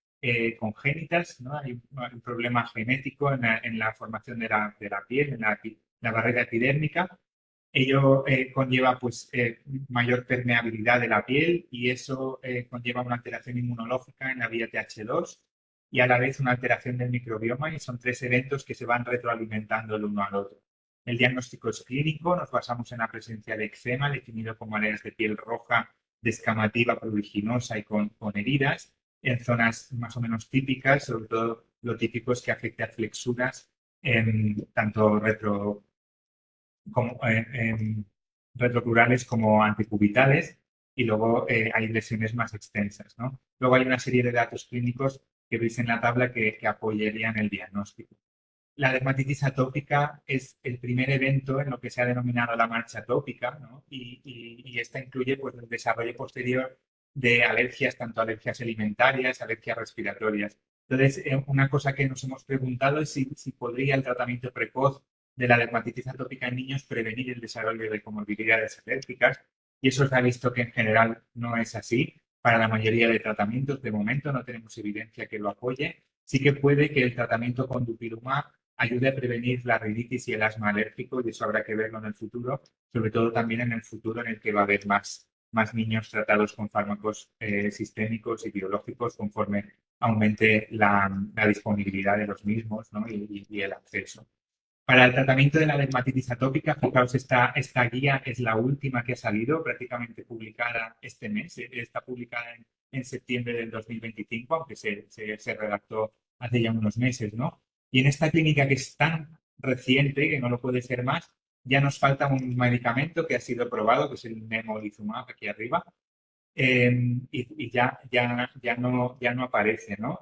congénitas, ¿no? Hay un problema genético en la formación de la piel, en la barrera epidérmica. Ello conlleva pues, mayor permeabilidad de la piel y eso conlleva una alteración inmunológica en la vía TH2 y a la vez una alteración del microbioma y son 3 eventos que se van retroalimentando el uno al otro. El diagnóstico es clínico, nos basamos en la presencia de eczema, definido como áreas de piel roja, descamativa, pruriginosa y con heridas, en zonas más o menos típicas, sobre todo lo típico es que afecte a flexuras, tanto retrocurales como anticubitales y luego hay lesiones más extensas, ¿no? Luego hay una serie de datos clínicos que veis en la tabla que apoyarían el diagnóstico. La dermatitis atópica es el primer evento en lo que se ha denominado la marcha atópica, ¿no? Y esta incluye pues, el desarrollo posterior de alergias, tanto alergias alimentarias, alergias respiratorias. Entonces, una cosa que nos hemos preguntado es si podría el tratamiento precoz de la dermatitis atópica en niños prevenir el desarrollo de comorbilidades alérgicas, y eso se ha visto que en general no es así. Para la mayoría de tratamientos, de momento, no tenemos evidencia que lo apoye. Sí que puede que el tratamiento con dupilumab ayude a prevenir la rinitis y el asma alérgico, y eso habrá que verlo en el futuro, sobre todo también en el futuro en el que va a haber más niños tratados con fármacos sistémicos y biológicos conforme aumente la disponibilidad de los mismos, ¿no? y el acceso. Para el tratamiento de la dermatitis atópica, fijaos, esta guía es la última que ha salido, prácticamente publicada este mes. Está publicada en septiembre del 2025, aunque se redactó hace ya unos meses, ¿no? Y en esta clínica, que es tan reciente, que no lo puede ser más, ya nos falta un medicamento que ha sido probado, que es el nemolizumab, aquí arriba, y ya no aparece, ¿no?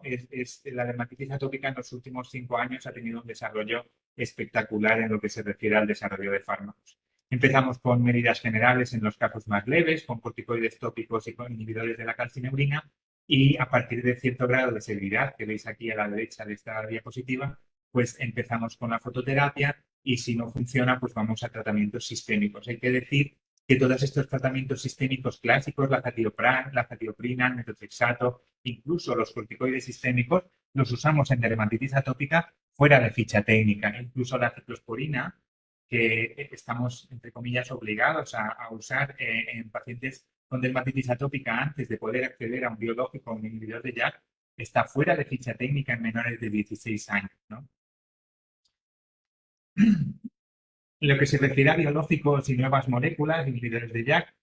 La dermatitis atópica en los últimos 5 años ha tenido un desarrollo espectacular en lo que se refiere al desarrollo de fármacos. Empezamos con medidas generales en los casos más leves, con corticoides tópicos y con inhibidores de la calcineurina, y a partir de cierto grado de severidad, que veis aquí a la derecha de esta diapositiva, pues empezamos con la fototerapia, y si no funciona, pues vamos a tratamientos sistémicos. Hay que decir que todos estos tratamientos sistémicos clásicos, la zatioprina, el metotrexato, incluso los corticoides sistémicos, los usamos en dermatitis atópica fuera de ficha técnica. Incluso la ciclosporina, que estamos, entre comillas, obligados a usar en pacientes con dermatitis atópica antes de poder acceder a un biológico o un inhibidor de JAK, está fuera de ficha técnica en menores de 16 años, ¿no? Lo que se refiere a biológicos y nuevas moléculas, inhibidores de JAK,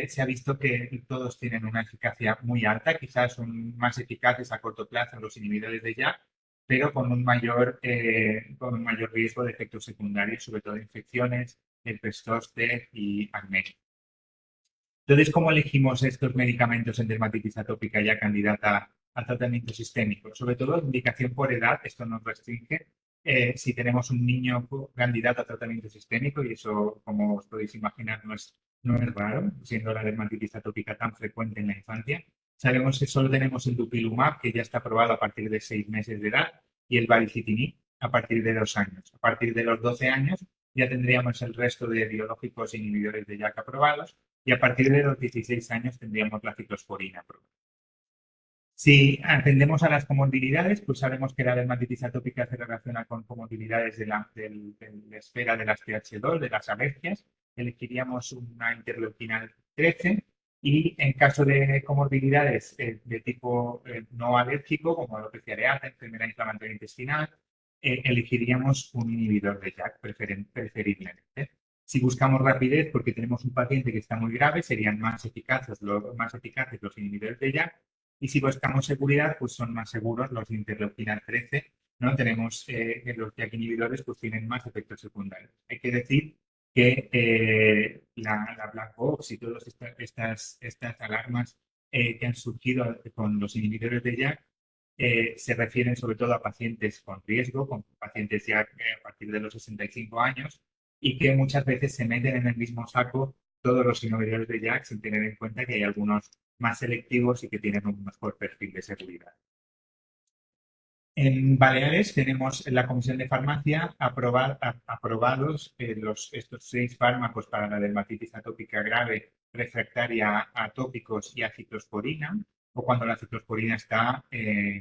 se ha visto que todos tienen una eficacia muy alta, quizás son más eficaces a corto plazo los inhibidores de JAK, pero con un mayor riesgo de efectos secundarios, sobre todo infecciones, herpes zóster y acné. Entonces, ¿cómo elegimos estos medicamentos en dermatitis atópica ya candidata a tratamiento sistémico? Sobre todo, indicación por edad, esto nos restringe. Si tenemos un niño candidato a tratamiento sistémico, y eso, como os podéis imaginar, no es raro, siendo la dermatitis atópica tan frecuente en la infancia. Sabemos que solo tenemos el dupilumab, que ya está aprobado a partir de 6 meses de edad, y el baricitinib a partir de 2 años. A partir de los 12 años ya tendríamos el resto de biológicos inhibidores de JAK aprobados, y a partir de los 16 años tendríamos la ciclosporina aprobada. Si atendemos a las comorbilidades, pues sabemos que la dermatitis atópica se relaciona con comorbilidades de la esfera de las TH2, de las alergias. Elegiríamos una interleuquina 13, y en caso de comorbilidades de tipo no alérgico, como alopecia areata, enfermedad inflamatoria intestinal, elegiríamos un inhibidor de JAK preferiblemente. Si buscamos rapidez porque tenemos un paciente que está muy grave, serían más eficaces los inhibidores de JAK. Y si buscamos seguridad, pues son más seguros los interleuquina 13, ¿no? Tenemos que los JAK inhibidores pues tienen más efectos secundarios. Hay que decir que la black box y todas estas alarmas que han surgido con los inhibidores de JAK se refieren sobre todo a pacientes con riesgo, con pacientes ya a partir de los 65 años, y que muchas veces se meten en el mismo saco todos los inhibidores de JAK sin tener en cuenta que hay algunos más selectivos y que tienen un mejor perfil de seguridad. En Baleares tenemos en la Comisión de Farmacia aprobados estos 6 fármacos para la dermatitis atópica grave refractaria a tópicos y a ciclosporina, o cuando la ciclosporina está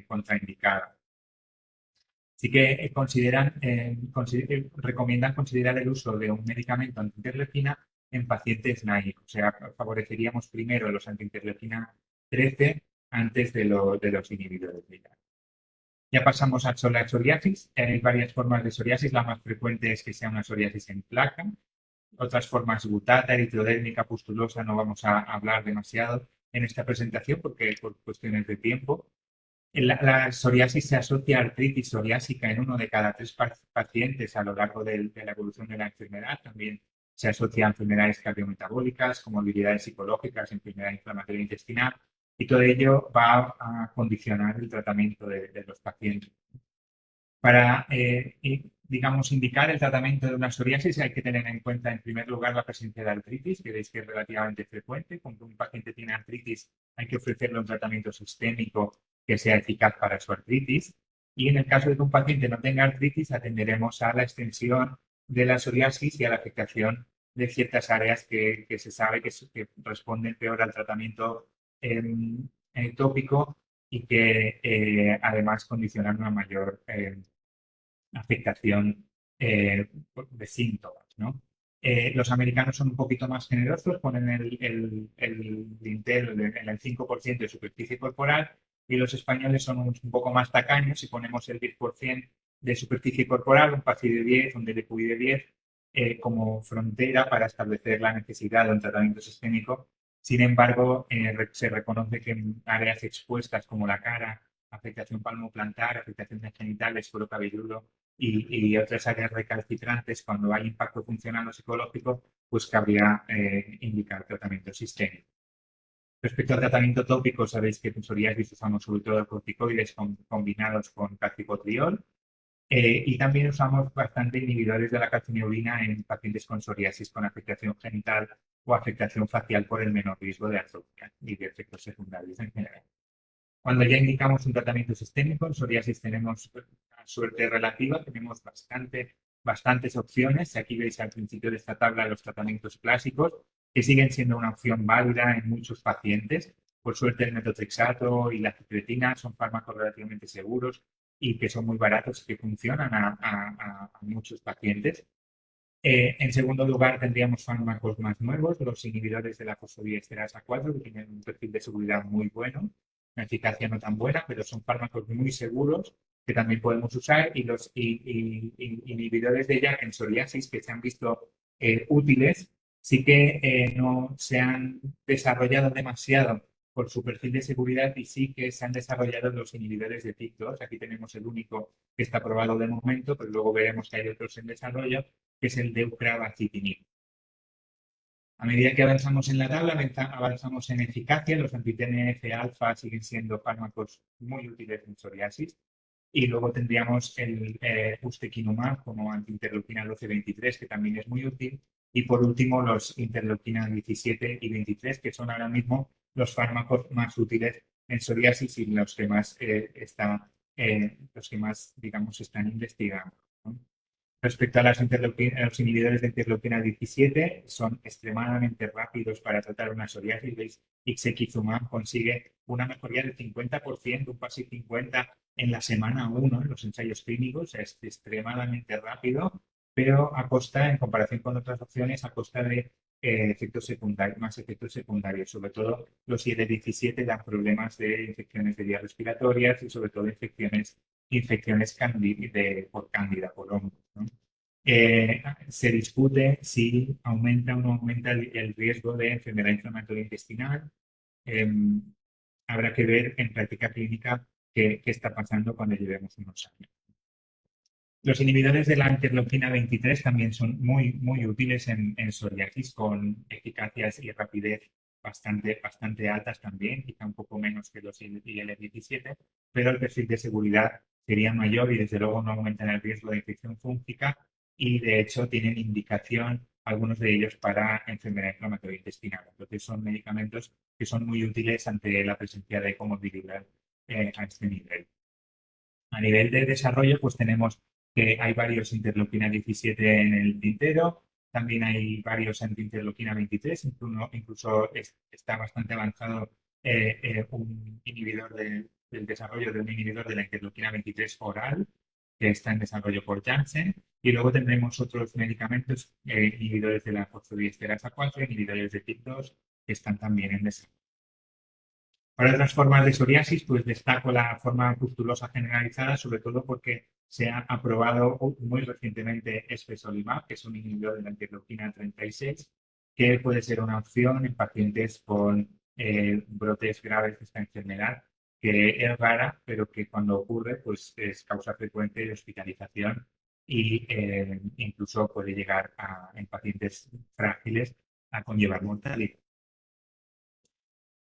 contraindicada. Así que recomiendan considerar el uso de un medicamento antiinterleuquina en pacientes naive. O sea, favoreceríamos primero los antiinterleuquina 13 antes de los inhibidores de JAK. Ya pasamos a la psoriasis. Hay varias formas de psoriasis. La más frecuente es que sea una psoriasis en placa. Otras formas, gutata, eritrodérmica, pustulosa, no vamos a hablar demasiado en esta presentación porque por cuestiones de tiempo. La psoriasis se asocia a artritis psoriásica en 1 de cada 3 pacientes a lo largo de la evolución de la enfermedad. También se asocia a enfermedades cardiometabólicas, comorbilidades psicológicas, enfermedad inflamatoria intestinal, y todo ello va a condicionar el tratamiento de los pacientes. Para, digamos, indicar el tratamiento de una psoriasis hay que tener en cuenta, en primer lugar, la presencia de artritis, que veis que es relativamente frecuente. Cuando un paciente tiene artritis, hay que ofrecerle un tratamiento sistémico que sea eficaz para su artritis. Y en el caso de que un paciente no tenga artritis, atenderemos a la extensión de la psoriasis y a la afectación de ciertas áreas que se sabe que responden peor al tratamiento tópico y que además condicionan una mayor afectación de síntomas, ¿no? Los americanos son un poquito más generosos, ponen el dintel en el 5% de superficie corporal, y los españoles son un poco más tacaños y ponemos el 10% de superficie corporal, un PASI de 10, un DLQI de 10, como frontera para establecer la necesidad de un tratamiento sistémico. Sin embargo, se reconoce que en áreas expuestas como la cara, afectación palmoplantar, afectación de genitales, cuero cabelludo y otras áreas recalcitrantes, cuando hay impacto funcional o psicológico, pues cabría indicar tratamiento sistémico. Respecto al tratamiento tópico, sabéis que en psoriasis usamos sobre todo corticoides combinados con calcipotriol, y también usamos bastante inhibidores de la calcineurina en pacientes con psoriasis con afectación genital o afectación facial por el menor riesgo de atrofia y de efectos secundarios en general. Cuando ya indicamos un tratamiento sistémico, en psoriasis tenemos una suerte relativa, tenemos bastantes opciones. Aquí veis al principio de esta tabla los tratamientos clásicos, que siguen siendo una opción válida en muchos pacientes. Por suerte, el metotrexato y la cicletina son fármacos relativamente seguros y que son muy baratos y que funcionan a muchos pacientes. En segundo lugar, tendríamos fármacos más nuevos, los inhibidores de la fosfodiesterasa 4, que tienen un perfil de seguridad muy bueno, una eficacia no tan buena, pero son fármacos muy seguros que también podemos usar, y los inhibidores de JAK en psoriasis que se han visto útiles, sí que no se han desarrollado demasiado por su perfil de seguridad, y sí que se han desarrollado los inhibidores de TYK2. Aquí tenemos el único que está aprobado de momento, pero luego veremos que hay otros en desarrollo, que es el deucravacitinib. A medida que avanzamos en la tabla, avanzamos en eficacia. Los anti-TNF-alfa siguen siendo fármacos muy útiles en psoriasis. Y luego tendríamos el ustekinumab como antiinterleuquina 12-23, que también es muy útil. Y por último, los interleuquina 17 y 23, que son ahora mismo los fármacos más útiles en psoriasis y los que más, digamos, están investigando, ¿no? Respecto a los inhibidores de interleuquina 17, son extremadamente rápidos para tratar una psoriasis. ¿Veis? Ixekizumab consigue una mejoría del 50%, un PASI 50 en la semana 1 en los ensayos clínicos. Es extremadamente rápido, pero a costa, en comparación con otras opciones, a costa de más efectos secundarios. Sobre todo los IL-17 dan problemas de infecciones de vías respiratorias y sobre todo infecciones por cándida, por hongos, ¿no? Se discute si aumenta o no aumenta el riesgo de enfermedad inflamatoria intestinal. Habrá que ver en práctica clínica qué está pasando cuando llevemos unos años. Los inhibidores de la interleuquina 23 también son muy útiles en psoriasis, con eficacias y rapidez bastante altas también, quizá un poco menos que los IL-17, pero el perfil de seguridad sería mayor y desde luego no aumentan el riesgo de infección fúngica, y de hecho tienen indicación algunos de ellos para enfermedad inflamatoria intestinal. Entonces son medicamentos que son muy útiles ante la presencia de comorbilidad a este nivel. A nivel de desarrollo, pues tenemos que hay varios interleuquina 17 en el tintero, también hay varios anti-interleuquina 23, incluso está bastante avanzado un inhibidor del desarrollo de un inhibidor de la interleuquina 23 oral, que está en desarrollo por Janssen, y luego tendremos otros medicamentos, inhibidores de la fosfodiesterasa 4, inhibidores de TYK2, que están también en desarrollo. Para otras formas de psoriasis, pues destaco la forma pustulosa generalizada, sobre todo porque se ha aprobado muy recientemente espesolimab, que es un inhibidor de la interleuquina 36, que puede ser una opción en pacientes con brotes graves de esta enfermedad, que es rara, pero que cuando ocurre, pues es causa frecuente de hospitalización y incluso puede llegar en pacientes frágiles a conllevar mortalidad.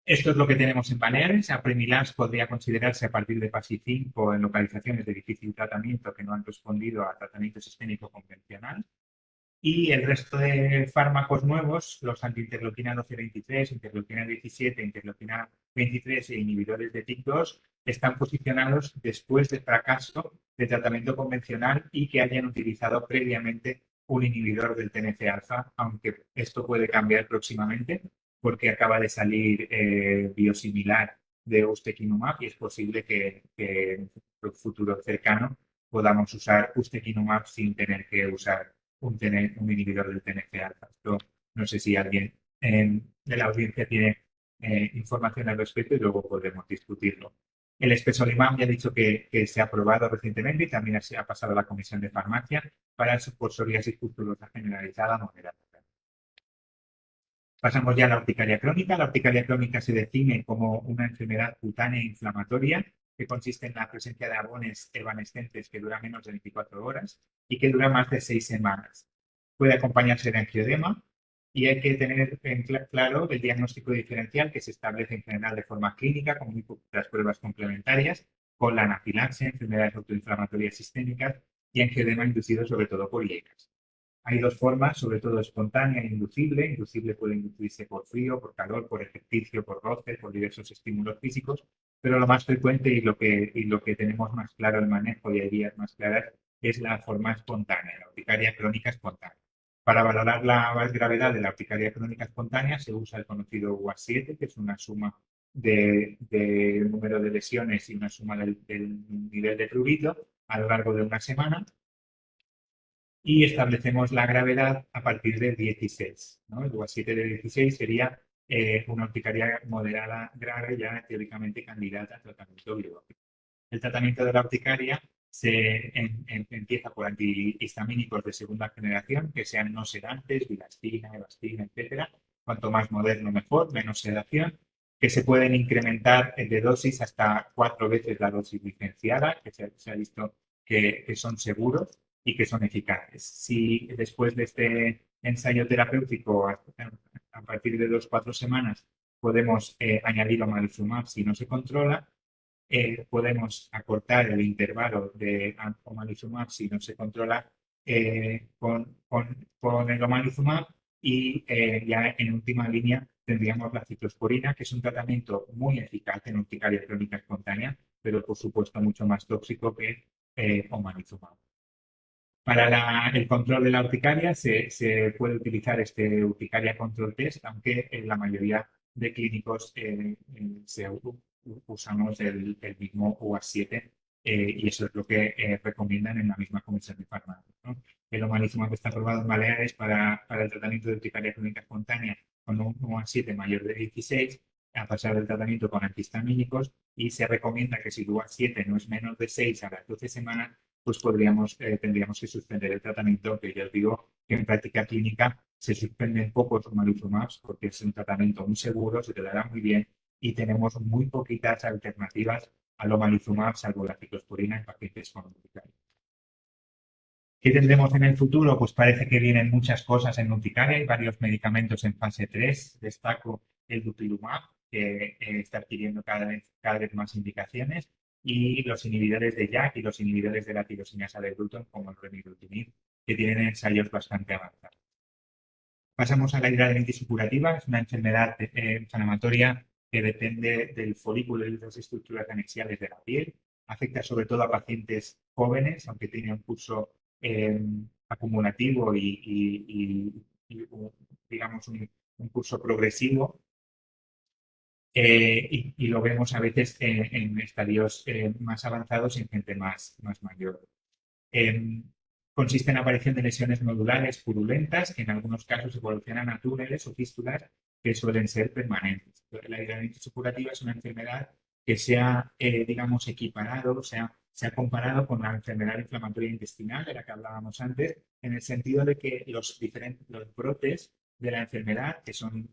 Esto es lo que tenemos en Baleares. Apremilast podría considerarse a partir de PASI 5 en localizaciones de difícil tratamiento que no han respondido a tratamiento sistémico convencional. Y el resto de fármacos nuevos, los antiinterleuquina 12-23, interleuquina 17, interleuquina 23 e inhibidores de TYK2, están posicionados después del fracaso de tratamiento convencional y que hayan utilizado previamente un inhibidor del TNF-alfa, aunque esto puede cambiar próximamente porque acaba de salir biosimilar de ustekinumab y es posible que en un futuro cercano podamos usar ustekinumab sin tener que usar un inhibidor del TNF-alfa. Esto no sé si alguien de la audiencia tiene información al respecto y luego podemos discutirlo. El espesolimab ya he dicho que se ha aprobado recientemente y también se ha pasado a la Comisión de Farmacia para por psoriasis pustulosa generalizada moderada. Pasamos ya a la urticaria crónica. La urticaria crónica se define como una enfermedad cutánea inflamatoria que consiste en la presencia de abones evanescentes que dura menos de 24 horas y que dura más de 6 semanas. Puede acompañarse de angioedema y hay que tener claro el diagnóstico diferencial que se establece en general de forma clínica con muy poquitas pruebas complementarias, con la anafilaxia, enfermedades autoinflamatorias sistémicas y angioedema inducido sobre todo por IECAS. Hay dos formas, sobre todo espontánea e inducible. Inducible puede inducirse por frío, por calor, por ejercicio, por roce, por diversos estímulos físicos, pero lo más frecuente y lo que tenemos más claro el manejo y hay vías más claras es la forma espontánea, la urticaria crónica espontánea. Para valorar la gravedad de la urticaria crónica espontánea se usa el conocido UAS7, que es una suma de número de lesiones y una suma del nivel de prurito a lo largo de una semana y establecemos la gravedad a partir de 16. ¿no? El UAS7 de 16 sería una urticaria moderada grave ya teóricamente candidata a tratamiento biológico. El tratamiento de la urticaria empieza por antihistamínicos de segunda generación, que sean no sedantes, bilastina, evastina, etc. Cuanto más moderno mejor, menos sedación, que se pueden incrementar de dosis hasta 4 veces la dosis licenciada, que se ha visto que son seguros y que son eficaces. Si después de este ensayo terapéutico, a partir de 2-4 semanas, podemos añadir omalizumab si no se controla, podemos acortar el intervalo de omalizumab si no se controla con el omalizumab y ya en última línea tendríamos la ciclosporina, que es un tratamiento muy eficaz en urticaria crónica espontánea, pero por supuesto mucho más tóxico que omalizumab. Para el control de la urticaria se puede utilizar este urticaria control test, aunque en la mayoría de clínicos usamos el mismo UAS7 y eso es lo que recomiendan en la misma Comisión de Farmacia. ¿no? El omalizumab está aprobado en Baleares para el tratamiento de urticaria crónica espontánea con un UAS7 mayor de 16 a pasar del tratamiento con antihistamínicos y se recomienda que si el UAS7 no es menos de 6 a las 12 semanas, pues tendríamos que suspender el tratamiento, que ya os digo que en práctica clínica se suspenden pocos omalizumabs porque es un tratamiento muy seguro, se te dará muy bien y tenemos muy poquitas alternativas al omalizumab, salvo la ciclosporina en pacientes con urticaria. ¿Qué tendremos en el futuro? Pues parece que vienen muchas cosas en urticaria, hay varios medicamentos en fase 3, destaco el dupilumab, que está adquiriendo cada vez más indicaciones, y los inhibidores de JAK y los inhibidores de la tirosinasa de gluten, como el remibrutinib, que tienen ensayos bastante avanzados. Pasamos a la hidradenitis supurativa, es una enfermedad inflamatoria que depende del folículo y de las estructuras anexiales de la piel. Afecta sobre todo a pacientes jóvenes, aunque tiene un curso acumulativo y digamos, un curso progresivo. Y lo vemos a veces en estadios más avanzados y en gente más mayor. Consiste en la aparición de lesiones nodulares purulentas que en algunos casos evolucionan a túneles o fístulas que suelen ser permanentes. La hidradenitis supurativa es una enfermedad que se ha, digamos, equiparado, se ha comparado con la enfermedad inflamatoria intestinal de la que hablábamos antes, en el sentido de que los brotes de la enfermedad, que son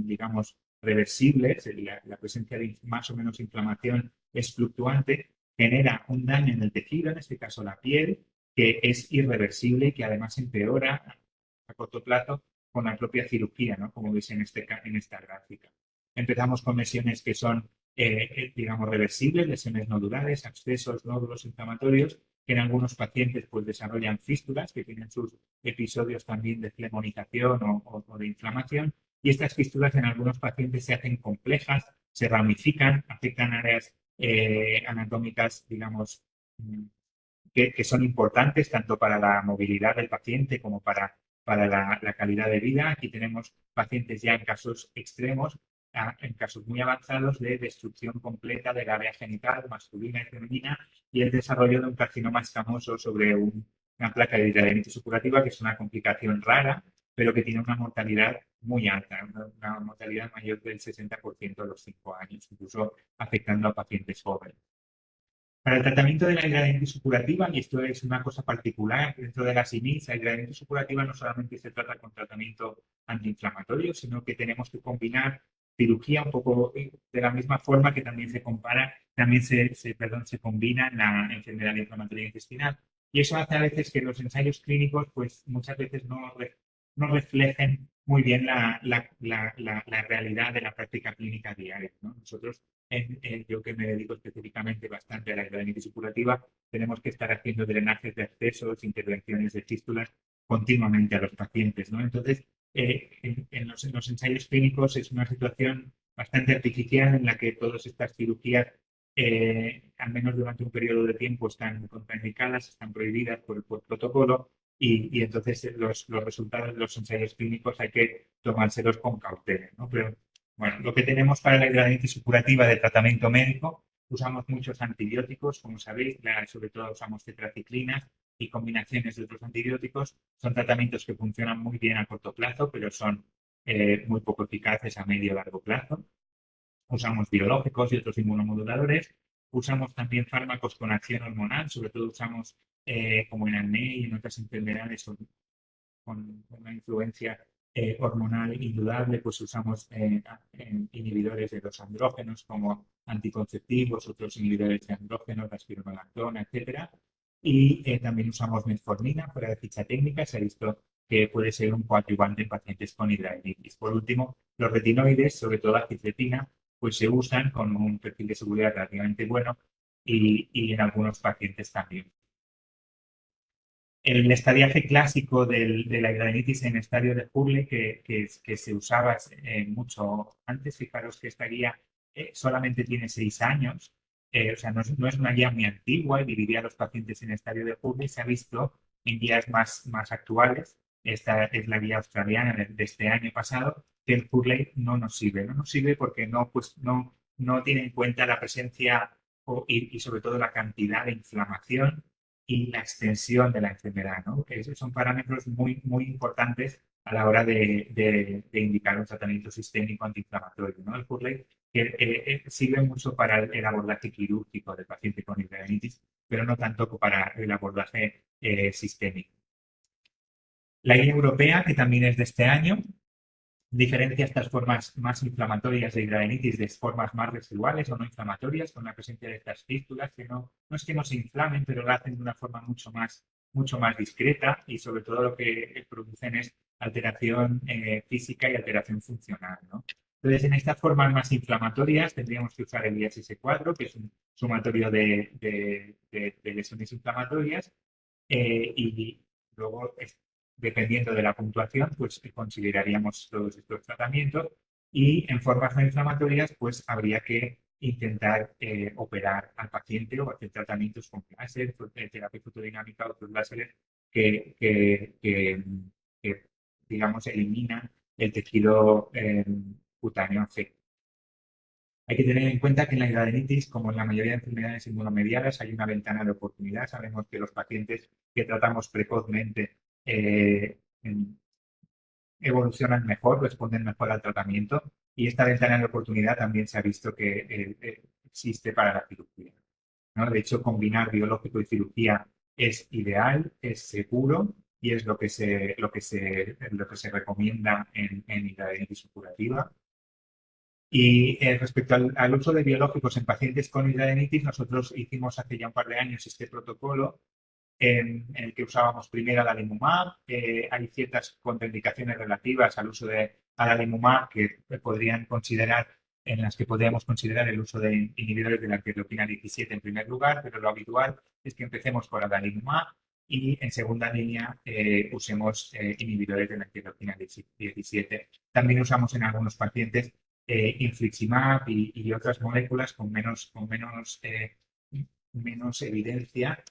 digamos, reversibles, la presencia de más o menos inflamación es fluctuante, genera un daño en el tejido, en este caso la piel, que es irreversible y que además empeora a corto plazo con la propia cirugía, ¿no? Como veis en esta gráfica. Empezamos con lesiones que son, digamos, reversibles, lesiones nodulares, abscesos, nódulos inflamatorios, que en algunos pacientes pues, desarrollan fístulas, que tienen sus episodios también de flemonización o de inflamación, y estas fístulas en algunos pacientes se hacen complejas, se ramifican, afectan áreas anatómicas, digamos, que son importantes tanto para la movilidad del paciente como para la calidad de vida. Aquí tenemos pacientes ya en casos extremos, en casos muy avanzados de destrucción completa del área genital masculina y femenina y el desarrollo de un carcinoma escamoso sobre una placa de hidradenitis supurativa, que es una complicación rara, pero que tiene una mortalidad muy alta, una mortalidad mayor del 60% a los 5 años, incluso afectando a pacientes jóvenes. Para el tratamiento de la hidradenitis supurativa, y esto es una cosa particular dentro de las IMIs, la hidradenitis supurativa no solamente se trata con tratamiento antiinflamatorio, sino que tenemos que combinar cirugía un poco de la misma forma que también se combina en la enfermedad inflamatoria intestinal. Y eso hace a veces que los ensayos clínicos, pues muchas veces no reflejen muy bien la realidad de la práctica clínica diaria, ¿no? Nosotros, yo que me dedico específicamente bastante a la hidradenitis supurativa, tenemos que estar haciendo drenajes de accesos, intervenciones de fístulas continuamente a los pacientes, ¿no? Entonces, en los ensayos clínicos es una situación bastante artificial en la que todas estas cirugías, al menos durante un periodo de tiempo, están contraindicadas, están prohibidas por protocolo y entonces los resultados de los ensayos clínicos hay que tomárselos con cautela, ¿no? Pero bueno, lo que tenemos para la hidradenitis supurativa de tratamiento médico, usamos muchos antibióticos, como sabéis, sobre todo usamos tetraciclinas y combinaciones de otros antibióticos. Son tratamientos que funcionan muy bien a corto plazo, pero son muy poco eficaces a medio y largo plazo. Usamos biológicos y otros inmunomoduladores. Usamos también fármacos con acción hormonal, sobre todo usamos como en acné y en otras enfermedades con una influencia hormonal indudable, pues usamos inhibidores de los andrógenos como anticonceptivos, otros inhibidores de andrógenos, la espironolactona, etcétera. Y también usamos metformina fuera de ficha técnica. Se ha visto que puede ser un coadyuvante en pacientes con hidradenitis. Por último, los retinoides, sobre todo la cisletina, pues se usan con un perfil de seguridad relativamente bueno y en algunos pacientes también. El estadiaje clásico de la hidradenitis en estadio de Hurley, que se usaba mucho antes, fijaros que esta guía solamente tiene 6 años, o sea, no es una guía muy antigua y dividía a los pacientes en estadio de Hurley. Se ha visto en guías más actuales, esta es la guía australiana de este año pasado, que el Hurley no nos sirve porque no tiene en cuenta la presencia y sobre todo la cantidad de inflamación y la extensión de la enfermedad, ¿no? Que esos son parámetros muy, muy importantes a la hora de indicar un tratamiento sistémico antiinflamatorio, ¿no? El Hurley sirve mucho para el abordaje quirúrgico del paciente con hidradenitis, pero no tanto para el abordaje sistémico. La guía europea, que también es de este año, diferencia estas formas más inflamatorias de hidradenitis de formas más residuales o no inflamatorias, con la presencia de estas fístulas que no es que no se inflamen, pero lo hacen de una forma mucho más discreta y sobre todo lo que producen es alteración física y alteración funcional, ¿no? Entonces, en estas formas más inflamatorias tendríamos que usar el IHS4, que es un sumatorio de lesiones inflamatorias, y luego dependiendo de la puntuación, pues consideraríamos todos estos tratamientos y en formas no inflamatorias, pues habría que intentar operar al paciente o hacer tratamientos con láser, terapia fotodinámica, otros láseres que digamos, eliminan el tejido cutáneo afecto. Hay que tener en cuenta que en la hidradenitis, como en la mayoría de enfermedades inmunomediadas, hay una ventana de oportunidad. Sabemos que los pacientes que tratamos precozmente evolucionan mejor, responden mejor al tratamiento y esta ventana de oportunidad también se ha visto que existe para la cirugía, ¿no? De hecho, combinar biológico y cirugía es ideal, es seguro y es lo que se recomienda en hidradenitis supurativa. Y respecto al uso de biológicos en pacientes con hidradenitis, nosotros hicimos hace ya un par de años este protocolo en el que usábamos primero adalimumab. Hay ciertas contraindicaciones relativas al uso de adalimumab en las que podríamos considerar el uso de inhibidores de la interleuquina 17 en primer lugar, pero lo habitual es que empecemos por adalimumab y en segunda línea usemos inhibidores de la interleuquina 17. También usamos en algunos pacientes infliximab y otras moléculas con menos evidencia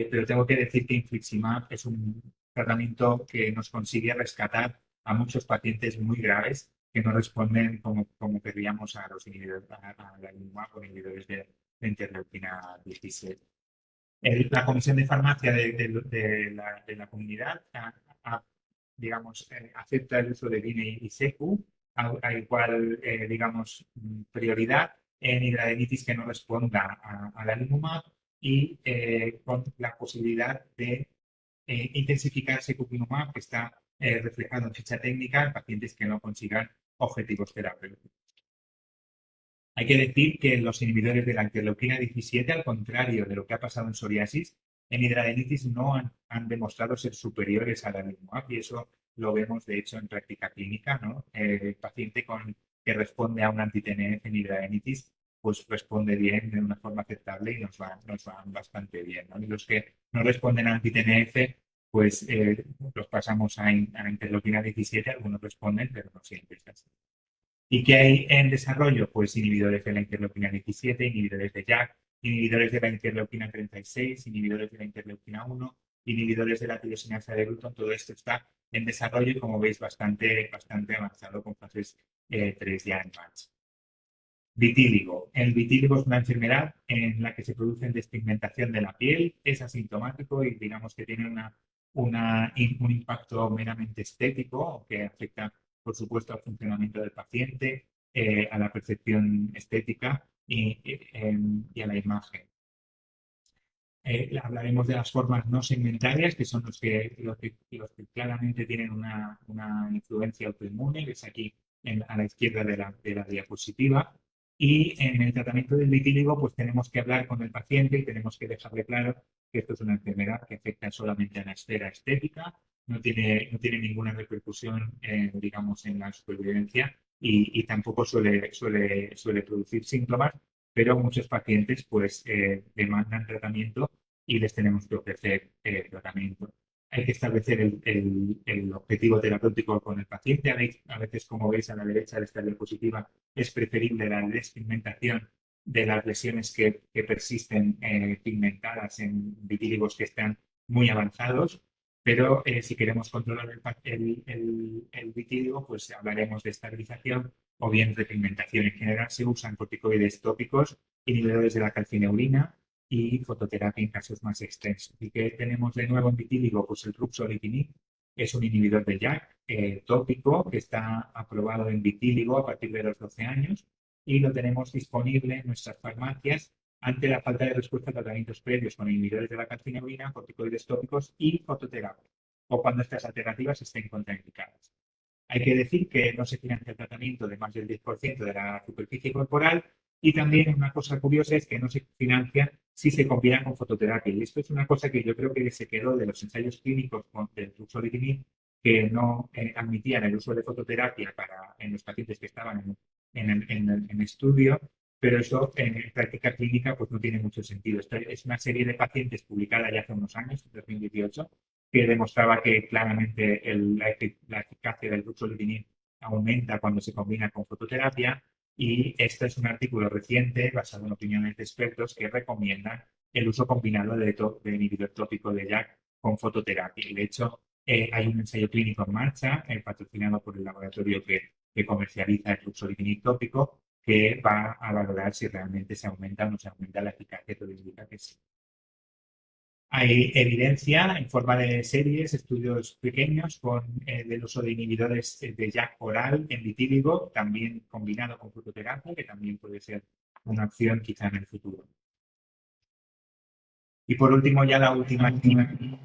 pero tengo que decir que infliximab es un tratamiento que nos consigue rescatar a muchos pacientes muy graves que no responden como querríamos a los inhibidores, a la adalimumab o inhibidores de interleuquina 17. La Comisión de Farmacia de la comunidad digamos, acepta el uso de DINE y SECU a igual, digamos, prioridad en hidradenitis que no responda a la adalimumab y con la posibilidad de intensificar secukinumab, que está reflejado en ficha técnica en pacientes que no consigan objetivos terapéuticos. Hay que decir que los inhibidores de la interleuquina 17, al contrario de lo que ha pasado en psoriasis, en hidradenitis no han demostrado ser superiores a la adalimumab y eso lo vemos de hecho en práctica clínica, ¿no? El paciente que responde a un anti-TNF en hidradenitis pues responde bien de una forma aceptable y nos van bastante bien, ¿no? Y los que no responden a anti-TNF pues los pasamos a interleuquina 17, algunos responden pero no siempre es así. ¿Y qué hay en desarrollo? Pues inhibidores de la interleuquina 17, inhibidores de JAK, inhibidores de la interleuquina 36, inhibidores de la interleuquina 1, inhibidores de la tirosinasa de Bruton. Todo esto está en desarrollo y, como veis, bastante avanzado con fases 3 ya en marcha. Vitíligo. El vitíligo es una enfermedad en la que se produce despigmentación de la piel, es asintomático y digamos que tiene un impacto meramente estético que afecta, por supuesto, al funcionamiento del paciente, a la percepción estética y a la imagen. Hablaremos de las formas no segmentarias, que son los que claramente tienen una influencia autoinmune, que es aquí a la izquierda de la diapositiva. Y en el tratamiento del vitíligo, pues tenemos que hablar con el paciente y tenemos que dejarle claro que esto es una enfermedad que afecta solamente a la esfera estética, no tiene ninguna repercusión, digamos, en la supervivencia y tampoco suele producir síntomas, pero muchos pacientes pues demandan tratamiento y les tenemos que ofrecer tratamiento. Hay que establecer el objetivo terapéutico con el paciente. A veces, como veis a la derecha de esta diapositiva, es preferible la despigmentación de las lesiones que persisten pigmentadas en vitíligos que están muy avanzados, pero si queremos controlar el vitíligo, pues hablaremos de estabilización o bien repigmentación. En general se usan corticoides tópicos, inhibidores de la calcineurina y fototerapia en casos más extensos. ¿Y qué tenemos de nuevo en vitíligo? Pues el ruxolitinib es un inhibidor de JAK tópico que está aprobado en vitíligo a partir de los 12 años y lo tenemos disponible en nuestras farmacias ante la falta de respuesta a tratamientos previos con inhibidores de la calcineurina, corticoides tópicos y fototerapia, o cuando estas alternativas estén contraindicadas. Hay que decir que no se financia el tratamiento de más del 10% de la superficie corporal y también una cosa curiosa es que no se financia si se combina con fototerapia. Y esto es una cosa que yo creo que se quedó de los ensayos clínicos del ruxolitinib, que no admitían el uso de fototerapia en los pacientes que estaban en estudio, pero eso en práctica clínica pues no tiene mucho sentido. Esta es una serie de pacientes publicada ya hace unos años, en 2018, que demostraba que claramente la eficacia del ruxolitinib aumenta cuando se combina con fototerapia. Y este es un artículo reciente basado en opiniones de expertos que recomiendan el uso combinado de inhibidor tópico de JAK con fototerapia. Y de hecho, hay un ensayo clínico en marcha patrocinado por el laboratorio que comercializa el ruxolitinib tópico, que va a valorar si realmente se aumenta o no se aumenta la eficacia, todo indica que sí. Hay evidencia en forma de series, estudios pequeños del uso de inhibidores de JAK oral en vitíligo, también combinado con fototerapia, que también puede ser una opción quizá en el futuro. Y por último, ya la última que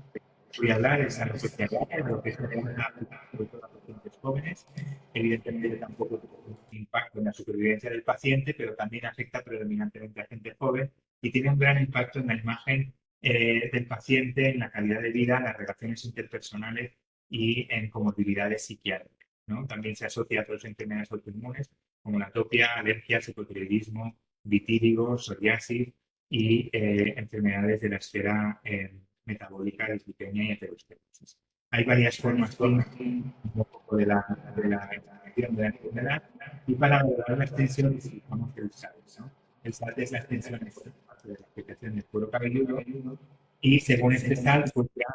voy a hablar es alopecia areata, lo que es sobre todo a pacientes jóvenes. Evidentemente tampoco tiene un impacto en la supervivencia del paciente, pero también afecta predominantemente a gente joven y tiene un gran impacto en la imagen del paciente, en la calidad de vida, en las relaciones interpersonales y en comorbilidades psiquiátricas, ¿no? También se asocia a otras enfermedades autoinmunes como la atopia, alergias, hipotiroidismo, vitíligo, psoriasis y enfermedades de la esfera metabólica, dislipemia y aterosclerosis. Hay varias formas un poco de la enfermedad y para valorar la extensión utilizamos el SAT, ¿no? El SAT es la extensión de la aplicación del cuero cabelludo Y según este SAL, pues ya,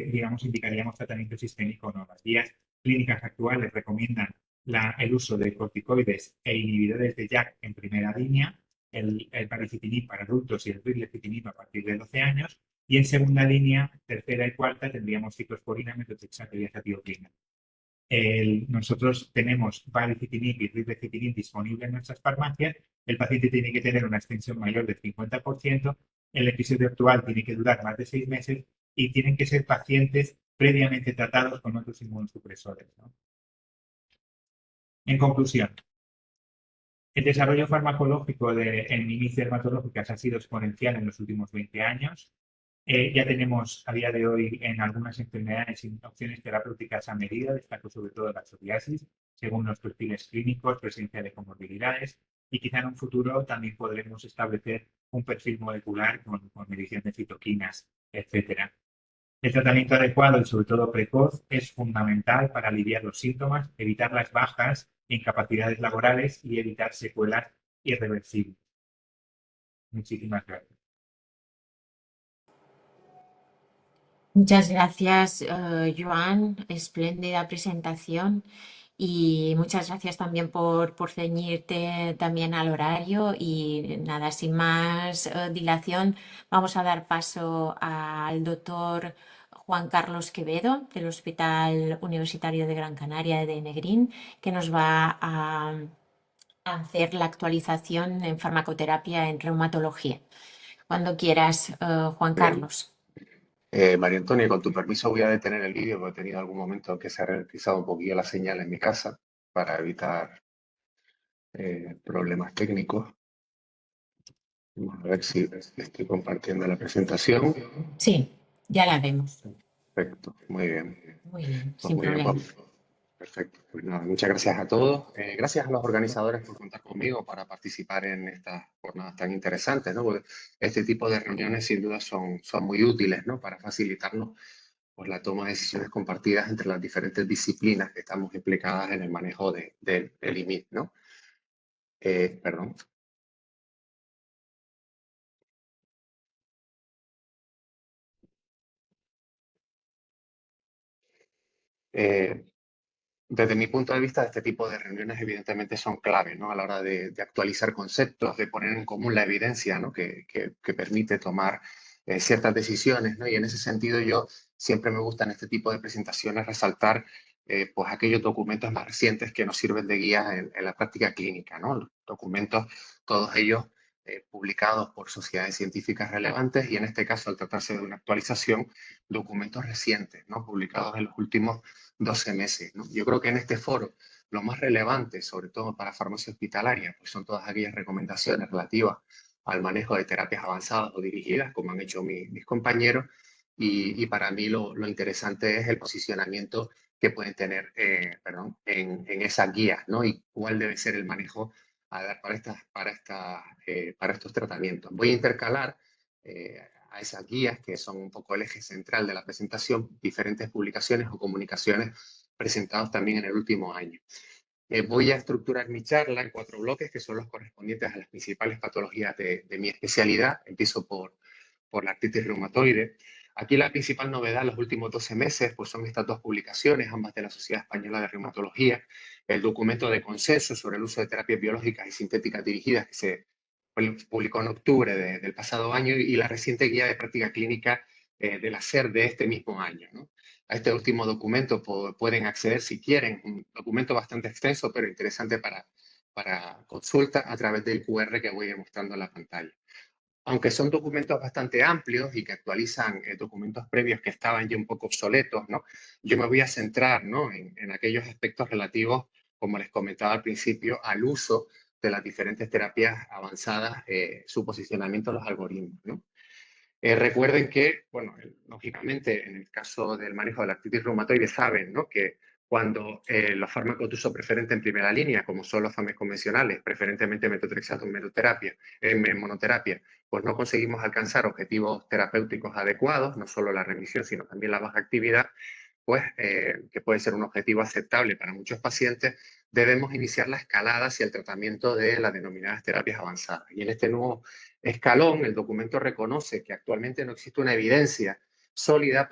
digamos, indicaríamos tratamiento sistémico o no. Las guías clínicas actuales recomiendan el uso de corticoides e inhibidores de JAK en primera línea, el baricitinib para adultos y el rilecitinib a partir de 12 años, y en segunda línea, tercera y cuarta, tendríamos ciclosporina, metotrexato y azatiropina. Nosotros tenemos baricitinib y rilecitinib disponible en nuestras farmacias. El paciente tiene que tener una extensión mayor del 50%, el episodio actual tiene que durar más de 6 meses y tienen que ser pacientes previamente tratados con otros inmunosupresores, ¿no? En conclusión, el desarrollo farmacológico en mimis dermatológicas ha sido exponencial en los últimos 20 años. Ya tenemos a día de hoy en algunas enfermedades opciones terapéuticas a medida, destaco sobre todo la psoriasis, según los perfiles clínicos, presencia de comorbilidades, y quizá en un futuro también podremos establecer un perfil molecular con medición de citoquinas, etc. El tratamiento adecuado y sobre todo precoz es fundamental para aliviar los síntomas, evitar las bajas e incapacidades laborales y evitar secuelas irreversibles. Muchísimas gracias. Muchas gracias, Joan. Espléndida presentación. Y muchas gracias también por ceñirte también al horario. Y nada, sin más dilación, vamos a dar paso al doctor Juan Carlos Quevedo del Hospital Universitario de Gran Canaria de Negrín, que nos va a hacer la actualización en farmacoterapia en reumatología. Cuando quieras, Juan Bien. Carlos. María Antonia, con tu permiso voy a detener el vídeo porque he tenido algún momento que se ha ralentizado un poquillo la señal en mi casa para evitar problemas técnicos. Vamos a ver si estoy compartiendo la presentación. Sí, ya la vemos. Perfecto, muy bien. Muy bien, Pues sin muy bien, problema. pues, perfecto. Pues nada, muchas gracias a todos. Gracias a los organizadores por contar conmigo para participar en estas jornadas tan interesantes, ¿no? Porque este tipo de reuniones sin duda son muy útiles, ¿no? Para facilitarnos pues, la toma de decisiones compartidas entre las diferentes disciplinas que estamos implicadas en el manejo del IMID, ¿no? Perdón. Desde mi punto de vista, este tipo de reuniones evidentemente son clave, ¿no? A la hora de actualizar conceptos, de poner en común la evidencia, ¿no? que permite tomar ciertas decisiones, ¿no? Y en ese sentido yo siempre me gusta en este tipo de presentaciones resaltar pues aquellos documentos más recientes que nos sirven de guía en la práctica clínica, ¿no? Los documentos, todos ellos publicados por sociedades científicas relevantes y en este caso, al tratarse de una actualización, documentos recientes, ¿no? Publicados en los últimos 12 meses, ¿no? Yo creo que en este foro lo más relevante, sobre todo para farmacia hospitalaria, pues son todas aquellas recomendaciones relativas al manejo de terapias avanzadas o dirigidas, como han hecho mis compañeros, y para mí lo interesante es el posicionamiento que pueden tener en esas guías, ¿no? Y cuál debe ser el manejo a dar para estos tratamientos. Voy a intercalar a esas guías, que son un poco el eje central de la presentación, diferentes publicaciones o comunicaciones presentadas también en el último año. Voy a estructurar mi charla en 4 bloques, que son los correspondientes a las principales patologías de mi especialidad. Empiezo por la artritis reumatoide. Aquí la principal novedad en los últimos 12 meses pues son estas 2 publicaciones, ambas de la Sociedad Española de Reumatología, el documento de consenso sobre el uso de terapias biológicas y sintéticas dirigidas que se publicó en octubre del pasado año y la reciente guía de práctica clínica de la SER de este mismo año, ¿no? A este último documento pueden acceder si quieren, un documento bastante extenso pero interesante para consulta a través del QR que voy mostrando en la pantalla. Aunque son documentos bastante amplios y que actualizan documentos previos que estaban ya un poco obsoletos, ¿no? Yo me voy a centrar, ¿no? en aquellos aspectos relativos, como les comentaba al principio, al uso de las diferentes terapias avanzadas, su posicionamiento, los algoritmos, ¿no? Recuerden que, bueno, lógicamente, en el caso del manejo de la artritis reumatoide, saben, ¿no? que cuando los fármacos de uso preferente en primera línea, como son los FAMES convencionales, preferentemente metotrexato en monoterapia, pues no conseguimos alcanzar objetivos terapéuticos adecuados, no solo la remisión, sino también la baja actividad, pues que puede ser un objetivo aceptable para muchos pacientes, debemos iniciar la escalada hacia el tratamiento de las denominadas terapias avanzadas. Y en este nuevo escalón, el documento reconoce que actualmente no existe una evidencia sólida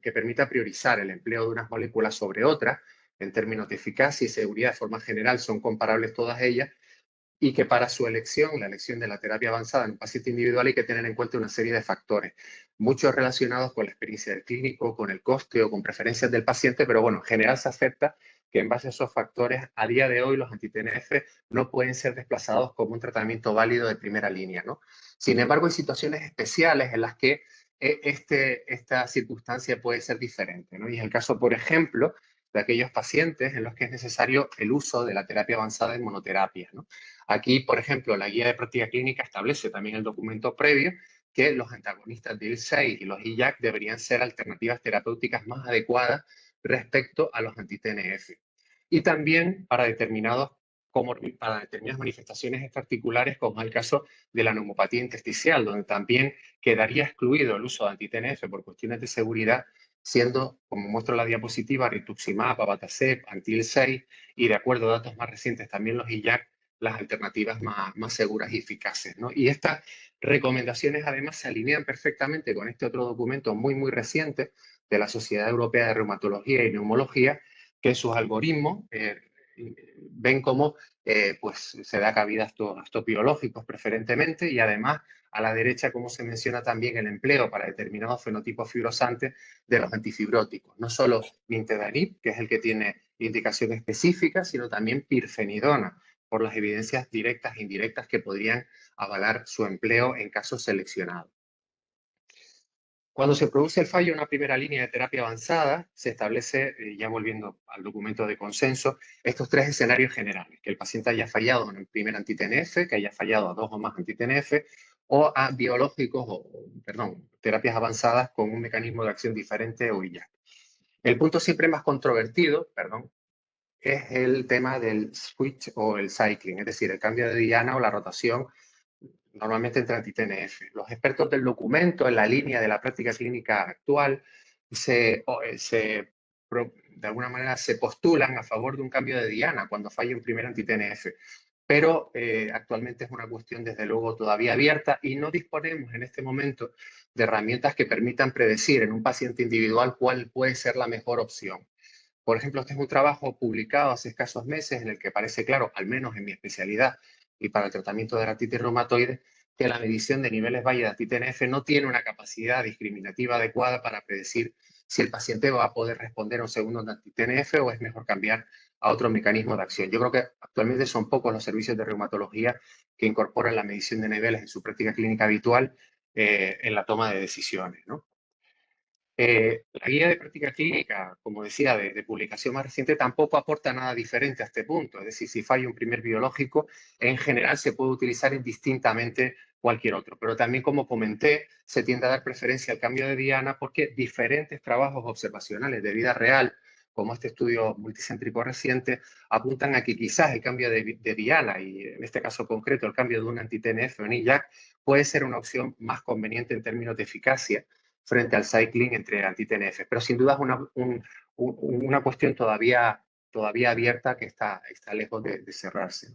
que permita priorizar el empleo de unas moléculas sobre otras, en términos de eficacia y seguridad de forma general son comparables todas ellas, y que para su elección, la elección de la terapia avanzada en un paciente individual, hay que tener en cuenta una serie de factores, muchos relacionados con la experiencia del clínico, con el coste o con preferencias del paciente, pero bueno, en general se acepta que en base a esos factores, a día de hoy los anti-TNF no pueden ser desplazados como un tratamiento válido de primera línea, ¿no? Sin embargo, hay situaciones especiales en las que esta circunstancia puede ser diferente, ¿no? Y es el caso, por ejemplo, de aquellos pacientes en los que es necesario el uso de la terapia avanzada en monoterapia, ¿no? Aquí, por ejemplo, la guía de práctica clínica establece también el documento previo que los antagonistas de IL-6 y los IJAK deberían ser alternativas terapéuticas más adecuadas respecto a los anti-TNF. Y también para determinadas manifestaciones extraarticulares, como es el caso de la neumopatía intersticial, donde también quedaría excluido el uso de anti-TNF por cuestiones de seguridad, siendo, como muestra la diapositiva, rituximab, abatacept, anti-IL-6 y, de acuerdo a datos más recientes, también los IJAK, las alternativas más seguras y eficaces, ¿no? Y estas recomendaciones además se alinean perfectamente con este otro documento muy reciente de la Sociedad Europea de Reumatología y Neumología, que en sus algoritmos ven cómo pues se da cabida a estos biológicos preferentemente, y además a la derecha, como se menciona también, el empleo para determinados fenotipos fibrosantes de los antifibróticos. No solo nintedanib, que es el que tiene indicación específica, sino también pirfenidona, por las evidencias directas e indirectas que podrían avalar su empleo en casos seleccionados. Cuando se produce el fallo en una primera línea de terapia avanzada, se establece, ya volviendo al documento de consenso, estos tres escenarios generales: que el paciente haya fallado en el primer anti-TNF, que haya fallado a 2 o más anti-TNF, o a biológicos, terapias avanzadas con un mecanismo de acción diferente o IJAK. El punto siempre más controvertido, es el tema del switch o el cycling, es decir, el cambio de diana o la rotación, normalmente entre anti-TNF. Los expertos del documento, en la línea de la práctica clínica actual, de alguna manera se postulan a favor de un cambio de diana cuando falla un primer anti-TNF. Pero actualmente es una cuestión, desde luego, todavía abierta, y no disponemos en este momento de herramientas que permitan predecir en un paciente individual cuál puede ser la mejor opción. Por ejemplo, este es un trabajo publicado hace escasos meses en el que parece claro, al menos en mi especialidad y para el tratamiento de la artritis reumatoide, que la medición de niveles valle de anti-TNF no tiene una capacidad discriminativa adecuada para predecir si el paciente va a poder responder a un segundo anti-TNF o es mejor cambiar a otro mecanismo de acción. Yo creo que actualmente son pocos los servicios de reumatología que incorporan la medición de niveles en su práctica clínica habitual en la toma de decisiones, ¿no? La guía de práctica clínica, como decía, de publicación más reciente, tampoco aporta nada diferente a este punto. Es decir, si falla un primer biológico, en general se puede utilizar indistintamente cualquier otro. Pero también, como comenté, se tiende a dar preferencia al cambio de diana porque diferentes trabajos observacionales de vida real, como este estudio multicéntrico reciente, apuntan a que quizás el cambio de diana, y en este caso concreto el cambio de un anti-TNF o un IJAK, puede ser una opción más conveniente en términos de eficacia frente al cycling entre anti-TNF. Pero sin duda es una cuestión todavía abierta, que está lejos de cerrarse.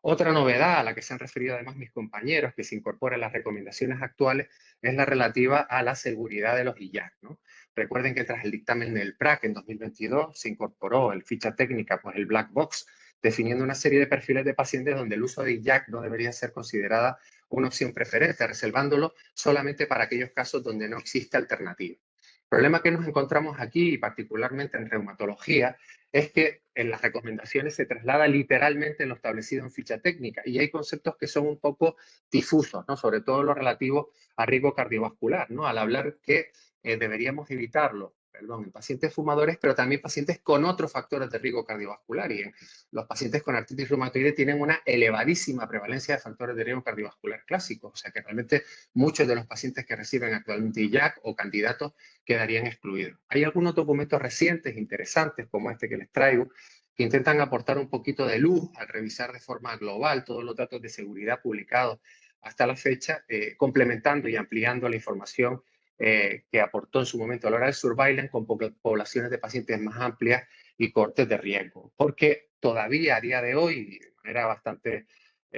Otra novedad a la que se han referido además mis compañeros, que se incorpora en las recomendaciones actuales, es la relativa a la seguridad de los IJAK, ¿no? Recuerden que tras el dictamen del PRAC en 2022 se incorporó el ficha técnica, pues el black box, definiendo una serie de perfiles de pacientes donde el uso de IJAK no debería ser considerada una opción preferente, reservándolo solamente para aquellos casos donde no existe alternativa. El problema que nos encontramos aquí, y particularmente en reumatología, es que en las recomendaciones se traslada literalmente lo establecido en ficha técnica, y hay conceptos que son un poco difusos, ¿no? Sobre todo lo relativo a riesgo cardiovascular, ¿no? Al hablar que deberíamos evitarlo, en pacientes fumadores, pero también pacientes con otros factores de riesgo cardiovascular. Y los pacientes con artritis reumatoide tienen una elevadísima prevalencia de factores de riesgo cardiovascular clásicos. O sea que realmente muchos de los pacientes que reciben actualmente IJAK o candidatos quedarían excluidos. Hay algunos documentos recientes interesantes, como este que les traigo, que intentan aportar un poquito de luz al revisar de forma global todos los datos de seguridad publicados hasta la fecha, complementando y ampliando la información que aportó en su momento a la hora del surveillance, con poblaciones de pacientes más amplias y cortes de riesgo, porque todavía a día de hoy, de manera bastante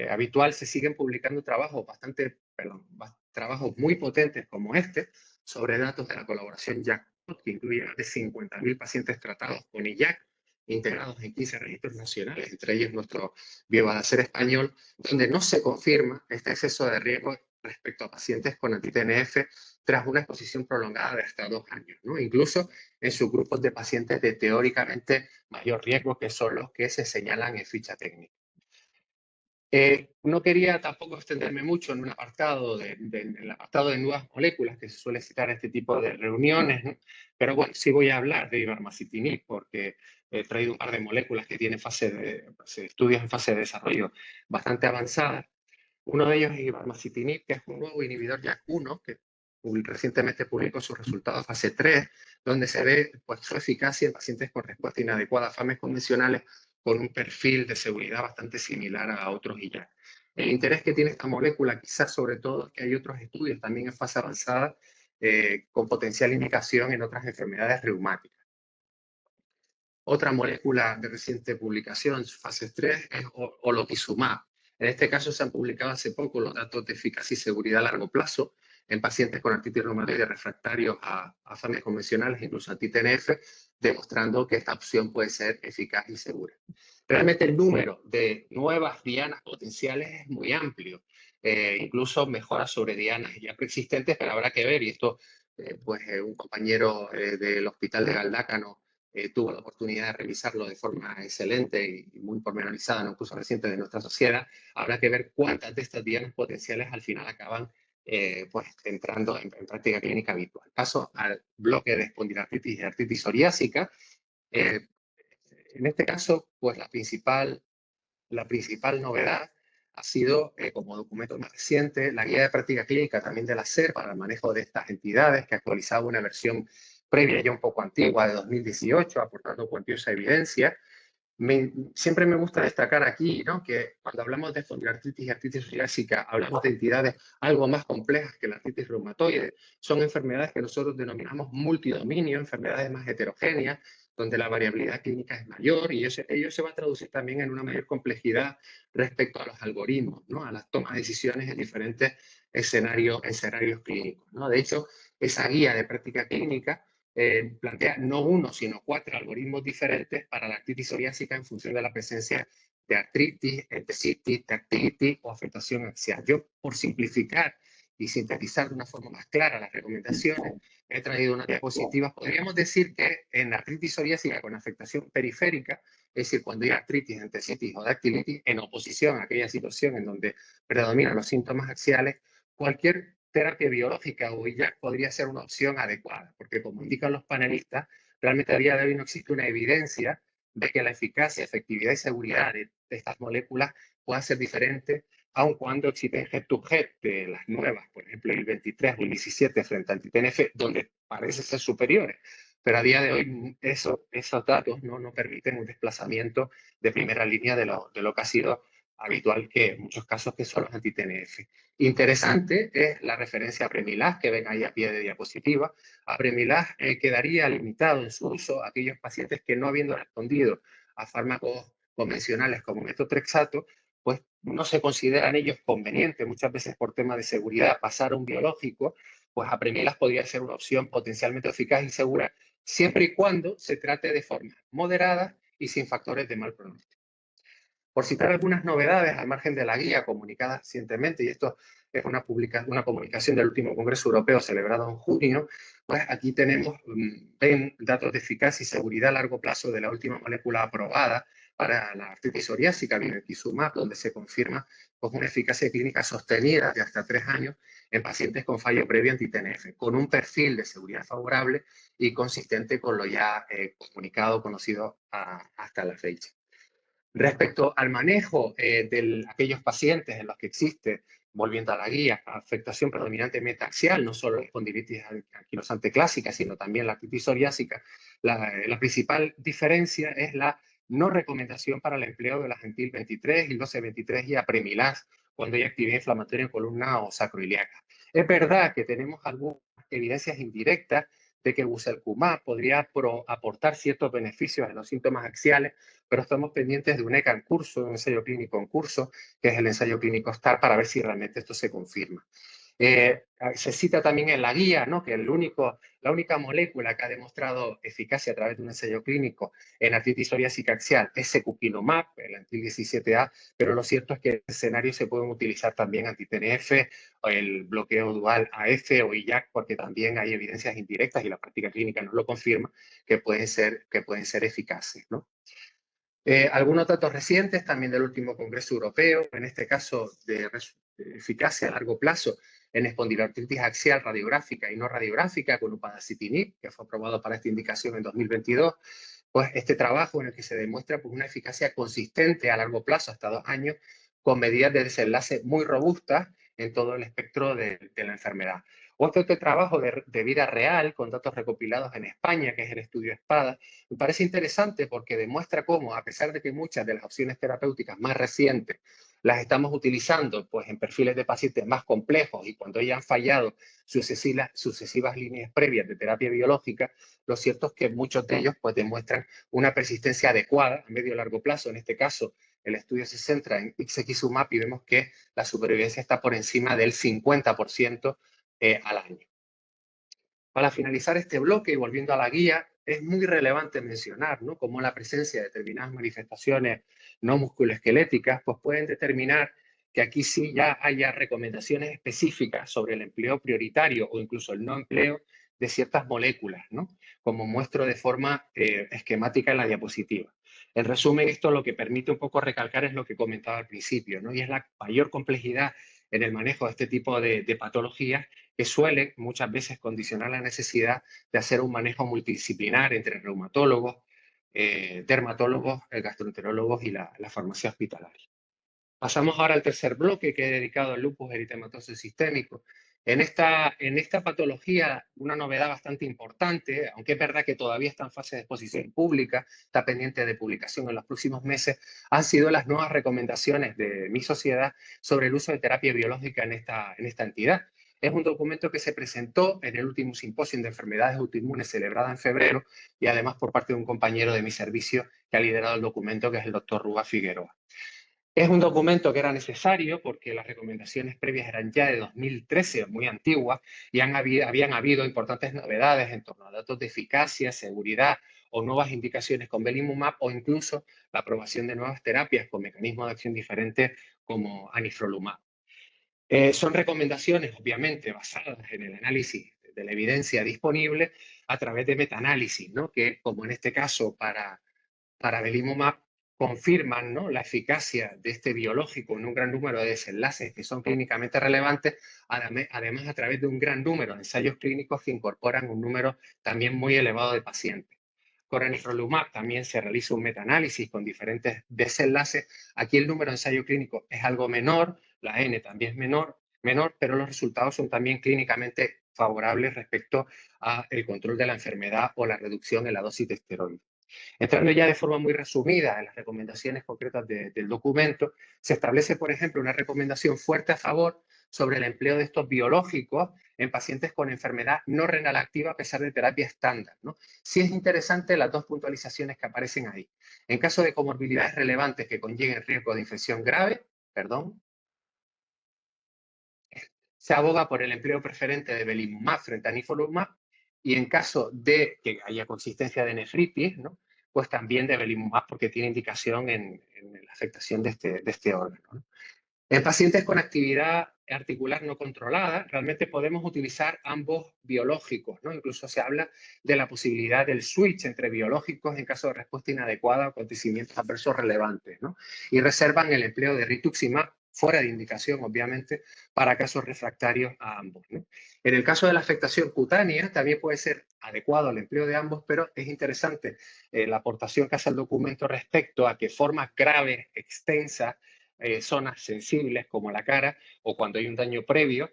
habitual, se siguen publicando trabajos muy potentes como este sobre datos de la colaboración JACPOT, que incluye más de 50.000 pacientes tratados con IJAK, integrados en 15 registros nacionales, entre ellos nuestro Biobalacer español, donde no se confirma este exceso de riesgo respecto a pacientes con anti-TNF tras una exposición prolongada de hasta 2 años, ¿no? Incluso en subgrupos de pacientes de teóricamente mayor riesgo, que son los que se señalan en ficha técnica. No quería tampoco extenderme mucho en un apartado en el apartado de nuevas moléculas que se suele citar en este tipo de reuniones, ¿no? Pero bueno, sí voy a hablar de ibarmacitinib porque he traído un par de moléculas que tienen estudios en fase de desarrollo bastante avanzada. Uno de ellos es ibarmacitinib, que es un nuevo inhibidor JAK1 que recientemente publicó sus resultados fase 3, donde se ve pues, su eficacia en pacientes con respuesta inadecuada a FAMES convencionales con un perfil de seguridad bastante similar a otros IJAK. El interés que tiene esta molécula, quizás sobre todo, es que hay otros estudios también en fase avanzada con potencial indicación en otras enfermedades reumáticas. Otra molécula de reciente publicación, fase 3, es olotizumab. En este caso se han publicado hace poco los datos de eficacia y seguridad a largo plazo en pacientes con artritis reumatoide refractarios a FAMES convencionales, incluso anti-TNF, demostrando que esta opción puede ser eficaz y segura. Realmente el número de nuevas dianas potenciales es muy amplio, incluso mejora sobre dianas ya preexistentes, pero habrá que ver, y esto un compañero del Hospital de Galdácano tuvo la oportunidad de revisarlo de forma excelente y muy pormenorizada en un curso reciente de nuestra sociedad. Habrá que ver cuántas de estas dianas potenciales al final acaban entrando en práctica clínica habitual. Paso al bloque de espondiloartritis y artritis psoriásica. En este caso, pues la principal novedad ha sido, como documento más reciente, la guía de práctica clínica también de la SER para el manejo de estas entidades, que actualizaba una versión previa ya un poco antigua de 2018, aportando cuantiosa evidencia. Siempre me gusta destacar aquí, ¿no?, que cuando hablamos de espondiloartritis y artritis psoriásica, hablamos de entidades algo más complejas que la artritis reumatoide. Son enfermedades que nosotros denominamos multidominio, enfermedades más heterogéneas, donde la variabilidad clínica es mayor y ello se va a traducir también en una mayor complejidad respecto a los algoritmos, ¿no?, a las tomas de decisiones en diferentes escenarios clínicos, ¿no? De hecho, esa guía de práctica clínica plantea no uno, sino 4 algoritmos diferentes para la artritis psoriásica en función de la presencia de artritis, entesitis, dactilitis o afectación axial. Yo, por simplificar y sintetizar de una forma más clara las recomendaciones, he traído unas diapositivas. Podríamos decir que en artritis psoriásica con afectación periférica, es decir, cuando hay artritis, entesitis o dactilitis, en oposición a aquella situación en donde predominan los síntomas axiales, cualquier terapia biológica o IJAK podría ser una opción adecuada, porque como indican los panelistas, realmente a día de hoy no existe una evidencia de que la eficacia, efectividad y seguridad de estas moléculas pueda ser diferente, aun cuando existen head-to-head de las nuevas, por ejemplo el 23 o el 17 frente al TNF, donde parece ser superiores. Pero a día de hoy esos datos no permiten un desplazamiento de primera línea de lo que ha sido habitual que en muchos casos que son los anti-TNF. Interesante es la referencia a Apremilast que ven ahí a pie de diapositiva. Apremilast quedaría limitado en su uso a aquellos pacientes que no habiendo respondido a fármacos convencionales como metotrexato, pues no se consideran ellos convenientes, muchas veces por tema de seguridad, pasar a un biológico, pues Apremilast podría ser una opción potencialmente eficaz y segura, siempre y cuando se trate de forma moderada y sin factores de mal pronóstico. Por citar algunas novedades al margen de la guía comunicada recientemente, y esto es una comunicación del último Congreso Europeo celebrado en junio, pues aquí tenemos datos de eficacia y seguridad a largo plazo de la última molécula aprobada para la artritis psoriásica, bimekizumab, donde se confirma pues, una eficacia clínica sostenida de hasta 3 años en pacientes con fallo previo anti-TNF, con un perfil de seguridad favorable y consistente con lo ya comunicado, conocido hasta la fecha. Respecto al manejo de aquellos pacientes en los que existe, volviendo a la guía, afectación predominantemente axial, no solo la espondilitis anquilosante clásica, sino también la artritis psoriásica, la principal diferencia es la no recomendación para el empleo de la gentil 23, el 12-23 y Apremilast cuando hay actividad inflamatoria en columna o sacroiliaca. Es verdad que tenemos algunas evidencias indirectas de que Guselkumab podría aportar ciertos beneficios en los síntomas axiales, pero estamos pendientes de un ECA en curso, un ensayo clínico en curso, que es el ensayo clínico STAR, para ver si realmente esto se confirma. Se cita también en la guía, ¿no?, que la única molécula que ha demostrado eficacia a través de un ensayo clínico en artritis psoriásica axial es secukinumab, el anti-17A, pero lo cierto es que en este escenario se pueden utilizar también anti-TNF, o el bloqueo dual AF o IJAK, porque también hay evidencias indirectas y la práctica clínica nos lo confirma, que pueden ser eficaces, ¿no? Algunos datos recientes también del último Congreso Europeo, en este caso de eficacia a largo plazo en espondiloartritis axial radiográfica y no radiográfica con upadacitinib, que fue aprobado para esta indicación en 2022, pues este trabajo en el que se demuestra pues, una eficacia consistente a largo plazo, hasta 2 años, con medidas de desenlace muy robustas en todo el espectro de la enfermedad. Otro trabajo de vida real, con datos recopilados en España, que es el estudio ESPADA, me parece interesante porque demuestra cómo, a pesar de que muchas de las opciones terapéuticas más recientes las estamos utilizando pues, en perfiles de pacientes más complejos y cuando ya han fallado sucesivas líneas previas de terapia biológica, lo cierto es que muchos de ellos pues, demuestran una persistencia adecuada a medio y largo plazo. En este caso, el estudio se centra en ixekizumab y vemos que la supervivencia está por encima del 50% al año. Para finalizar este bloque y volviendo a la guía, es muy relevante mencionar, ¿no?, cómo la presencia de determinadas manifestaciones no musculoesqueléticas pues pueden determinar que aquí sí ya haya recomendaciones específicas sobre el empleo prioritario o incluso el no empleo de ciertas moléculas, ¿no?, como muestro de forma esquemática en la diapositiva. En resumen, esto lo que permite un poco recalcar es lo que comentaba al principio, ¿no?, y es la mayor complejidad en el manejo de este tipo de patologías que suelen muchas veces condicionar la necesidad de hacer un manejo multidisciplinar entre reumatólogos, dermatólogos, gastroenterólogos y la farmacia hospitalaria. Pasamos ahora al tercer bloque, que he dedicado al lupus eritematoso sistémico. En esta patología, una novedad bastante importante, aunque es verdad que todavía está en fase de exposición pública, está pendiente de publicación en los próximos meses, han sido las nuevas recomendaciones de mi sociedad sobre el uso de terapia biológica en esta entidad. Es un documento que se presentó en el último simposio de enfermedades autoinmunes celebrada en febrero y además por parte de un compañero de mi servicio que ha liderado el documento, que es el doctor Rúa Figueroa. Es un documento que era necesario porque las recomendaciones previas eran ya de 2013, muy antiguas, y habían habido importantes novedades en torno a datos de eficacia, seguridad o nuevas indicaciones con belimumab o incluso la aprobación de nuevas terapias con mecanismos de acción diferentes como anifrolumab. Son recomendaciones, obviamente, basadas en el análisis de la evidencia disponible a través de metaanálisis, ¿no?, que, como en este caso para belimumab, confirman, ¿no?, la eficacia de este biológico en un gran número de desenlaces que son clínicamente relevantes, además a través de un gran número de ensayos clínicos que incorporan un número también muy elevado de pacientes. Con anifrolumab también se realiza un metaanálisis con diferentes desenlaces. Aquí el número de ensayo clínico es algo menor, la N también es menor, pero los resultados son también clínicamente favorables respecto al control de la enfermedad o la reducción en la dosis de esteroides. Entrando ya de forma muy resumida en las recomendaciones concretas del documento, se establece, por ejemplo, una recomendación fuerte a favor sobre el empleo de estos biológicos en pacientes con enfermedad no renal activa a pesar de terapia estándar, ¿no? Sí es interesante las dos puntualizaciones que aparecen ahí. En caso de comorbilidades relevantes que conlleven riesgo de infección grave, se aboga por el empleo preferente de belimumab frente a nivolumab y en caso de que haya consistencia de nefritis, ¿no?, pues también de belimumab porque tiene indicación en la afectación de este órgano, ¿no? En pacientes con actividad articular no controlada, realmente podemos utilizar ambos biológicos, ¿no? Incluso se habla de la posibilidad del switch entre biológicos en caso de respuesta inadecuada o acontecimientos adversos relevantes, ¿no? Y reservan el empleo de rituximab, fuera de indicación, obviamente, para casos refractarios a ambos, ¿no? En el caso de la afectación cutánea, también puede ser adecuado el empleo de ambos, pero es interesante la aportación que hace el documento respecto a que formas graves, extensas, zonas sensibles como la cara o cuando hay un daño previo,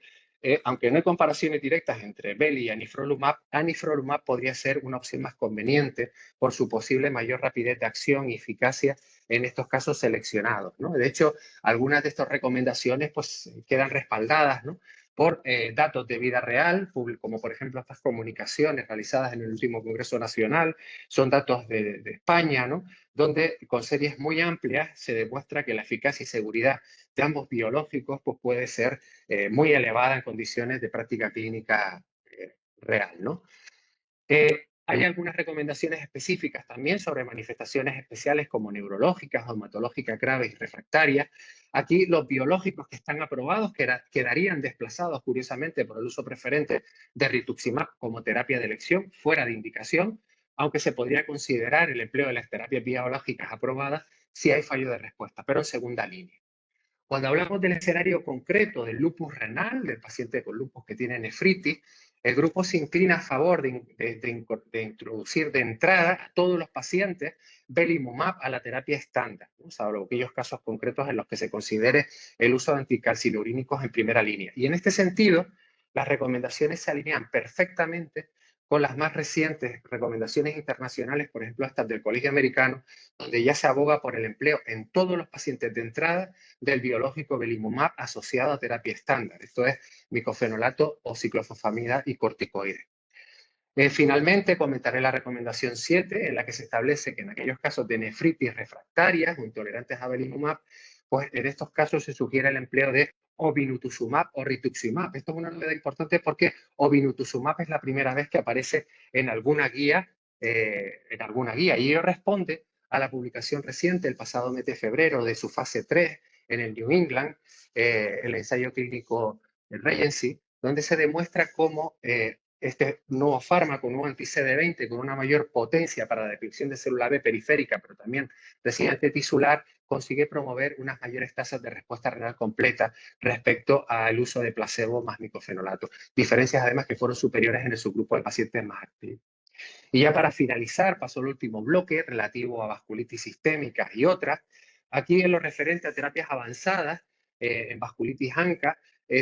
aunque no hay comparaciones directas entre Beli y anifrolumab podría ser una opción más conveniente por su posible mayor rapidez de acción y eficacia en estos casos seleccionados, ¿no? De hecho, algunas de estas recomendaciones pues, quedan respaldadas, ¿no?, por datos de vida real, como por ejemplo estas comunicaciones realizadas en el último Congreso Nacional, son datos de España, ¿no? Donde con series muy amplias se demuestra que la eficacia y seguridad de ambos biológicos pues, puede ser muy elevada en condiciones de práctica clínica real, ¿no? Hay algunas recomendaciones específicas también sobre manifestaciones especiales como neurológicas, reumatológicas graves y refractarias. Aquí los biológicos que están aprobados quedarían desplazados, curiosamente, por el uso preferente de rituximab como terapia de elección, fuera de indicación, aunque se podría considerar el empleo de las terapias biológicas aprobadas si hay fallo de respuesta, pero en segunda línea. Cuando hablamos del escenario concreto del lupus renal, del paciente con lupus que tiene nefritis, el grupo se inclina a favor de introducir de entrada a todos los pacientes belimumab a la terapia estándar, ¿no? Salvo aquellos casos concretos en los que se considere el uso de anticalcinurínicos en primera línea. Y en este sentido, las recomendaciones se alinean perfectamente con las más recientes recomendaciones internacionales, por ejemplo, estas del Colegio Americano, donde ya se aboga por el empleo en todos los pacientes de entrada del biológico belimumab asociado a terapia estándar. Esto es micofenolato o ciclofosfamida y corticoides. Finalmente, comentaré la recomendación 7, en la que se establece que en aquellos casos de nefritis refractarias o intolerantes a belimumab, pues en estos casos se sugiere el empleo de obinutuzumab o rituximab. Esto es una novedad importante porque obinutuzumab es la primera vez que aparece en alguna guía, y ello responde a la publicación reciente el pasado mes de febrero de su fase 3 en el New England, el ensayo clínico Regency, donde se demuestra cómo este nuevo fármaco, nuevo anti-CD20 con una mayor potencia para la detección de célula B periférica, pero también residente tisular, consigue promover unas mayores tasas de respuesta renal completa respecto al uso de placebo más micofenolato. Diferencias además que fueron superiores en el subgrupo de pacientes más activos. Y ya para finalizar, paso al último bloque relativo a vasculitis sistémica y otras. Aquí en lo referente a terapias avanzadas, en vasculitis ANCA,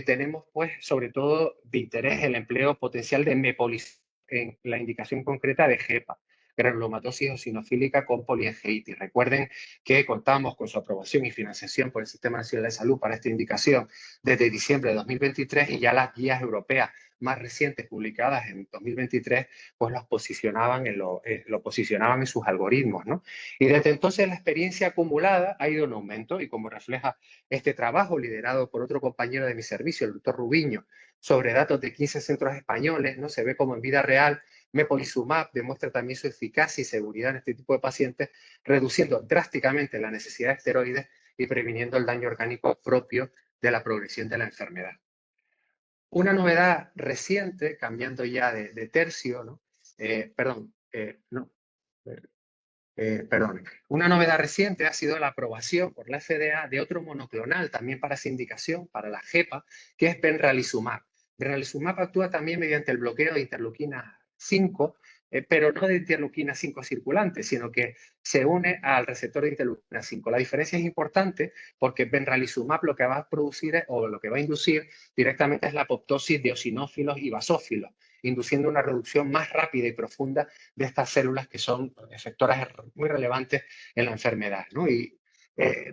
tenemos pues sobre todo de interés el empleo potencial de mepolisaccaridos en la indicación concreta de GEPA, granulomatosis eosinofílica con poliangeitis. Recuerden que contamos con su aprobación y financiación por el Sistema Nacional de Salud para esta indicación desde diciembre de 2023 y ya las guías europeas más recientes publicadas en 2023 pues lo posicionaban en sus algoritmos, ¿no? Y desde entonces la experiencia acumulada ha ido en aumento y como refleja este trabajo liderado por otro compañero de mi servicio, el doctor Rubiño, sobre datos de 15 centros españoles, ¿no? Se ve como en vida real mepolizumab demuestra también su eficacia y seguridad en este tipo de pacientes, reduciendo drásticamente la necesidad de esteroides y previniendo el daño orgánico propio de la progresión de la enfermedad. Una novedad reciente, cambiando ya de tercio, ¿no? Una novedad reciente ha sido la aprobación por la FDA de otro monoclonal también para esa indicación, para la GEPA, que es benralizumab. Benralizumab actúa también mediante el bloqueo de interleuquina 5, pero no de interleuquina 5 circulante, sino que se une al receptor de interleuquina 5. La diferencia es importante porque benralizumab lo que va a producir o lo que va a inducir directamente es la apoptosis de eosinófilos y basófilos, induciendo una reducción más rápida y profunda de estas células que son efectoras muy relevantes en la enfermedad, ¿no? Y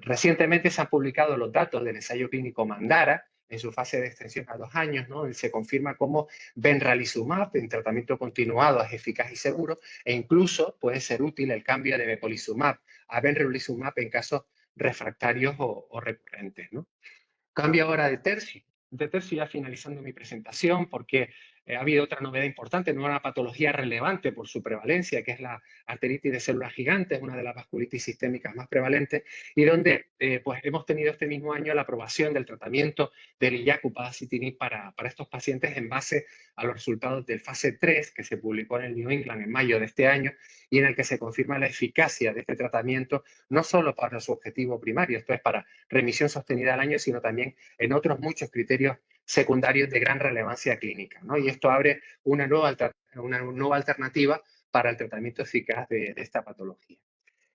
recientemente se han publicado los datos del ensayo clínico Mandara en su fase de extensión a 2 años, ¿no? Se confirma cómo benralizumab en tratamiento continuado es eficaz y seguro e incluso puede ser útil el cambio de mepolizumab a benralizumab en casos refractarios o recurrentes, ¿no? Cambio ahora de tercio ya finalizando mi presentación, porque ha habido otra novedad importante, una patología relevante por su prevalencia, que es la arteritis de células gigantes, una de las vasculitis sistémicas más prevalentes, y donde pues hemos tenido este mismo año la aprobación del tratamiento del iacupadacitinib para estos pacientes en base a los resultados del fase 3 que se publicó en el New England en mayo de este año y en el que se confirma la eficacia de este tratamiento no solo para su objetivo primario, esto es para remisión sostenida al año, sino también en otros muchos criterios secundarios de gran relevancia clínica, ¿no? Y esto abre una nueva alternativa para el tratamiento eficaz de esta patología.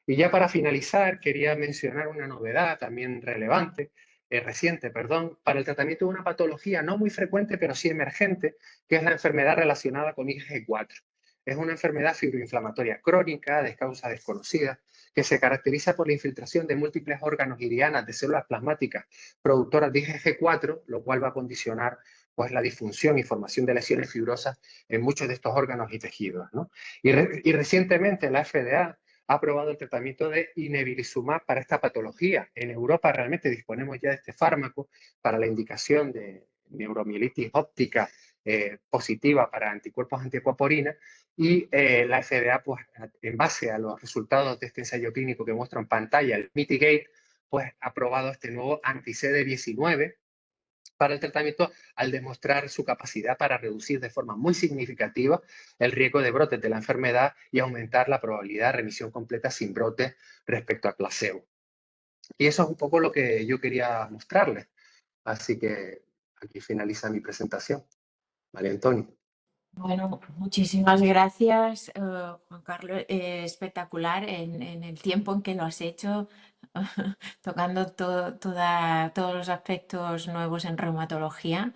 Y ya para finalizar, quería mencionar una novedad también relevante, reciente, para el tratamiento de una patología no muy frecuente, pero sí emergente, que es la enfermedad relacionada con IgG4. Es una enfermedad fibroinflamatoria crónica de causa desconocida que se caracteriza por la infiltración de múltiples órganos y dianas de células plasmáticas productoras de IgG4, lo cual va a condicionar pues la disfunción y formación de lesiones fibrosas en muchos de estos órganos y tejidos, ¿no? Y recientemente la FDA ha aprobado el tratamiento de inebilizumab para esta patología. En Europa realmente disponemos ya de este fármaco para la indicación de neuromielitis óptica positiva para anticuerpos antiacuaporina, y la FDA, pues, en base a los resultados de este ensayo clínico que muestro en pantalla, el Mitigate, pues ha aprobado este nuevo anti-CD19 para el tratamiento, al demostrar su capacidad para reducir de forma muy significativa el riesgo de brotes de la enfermedad y aumentar la probabilidad de remisión completa sin brotes respecto al placebo. Y eso es un poco lo que yo quería mostrarles. Así que aquí finaliza mi presentación. Vale, Antonio. Bueno, muchísimas gracias, Juan Carlos. Espectacular en el tiempo en que lo has hecho, tocando todos los aspectos nuevos en reumatología.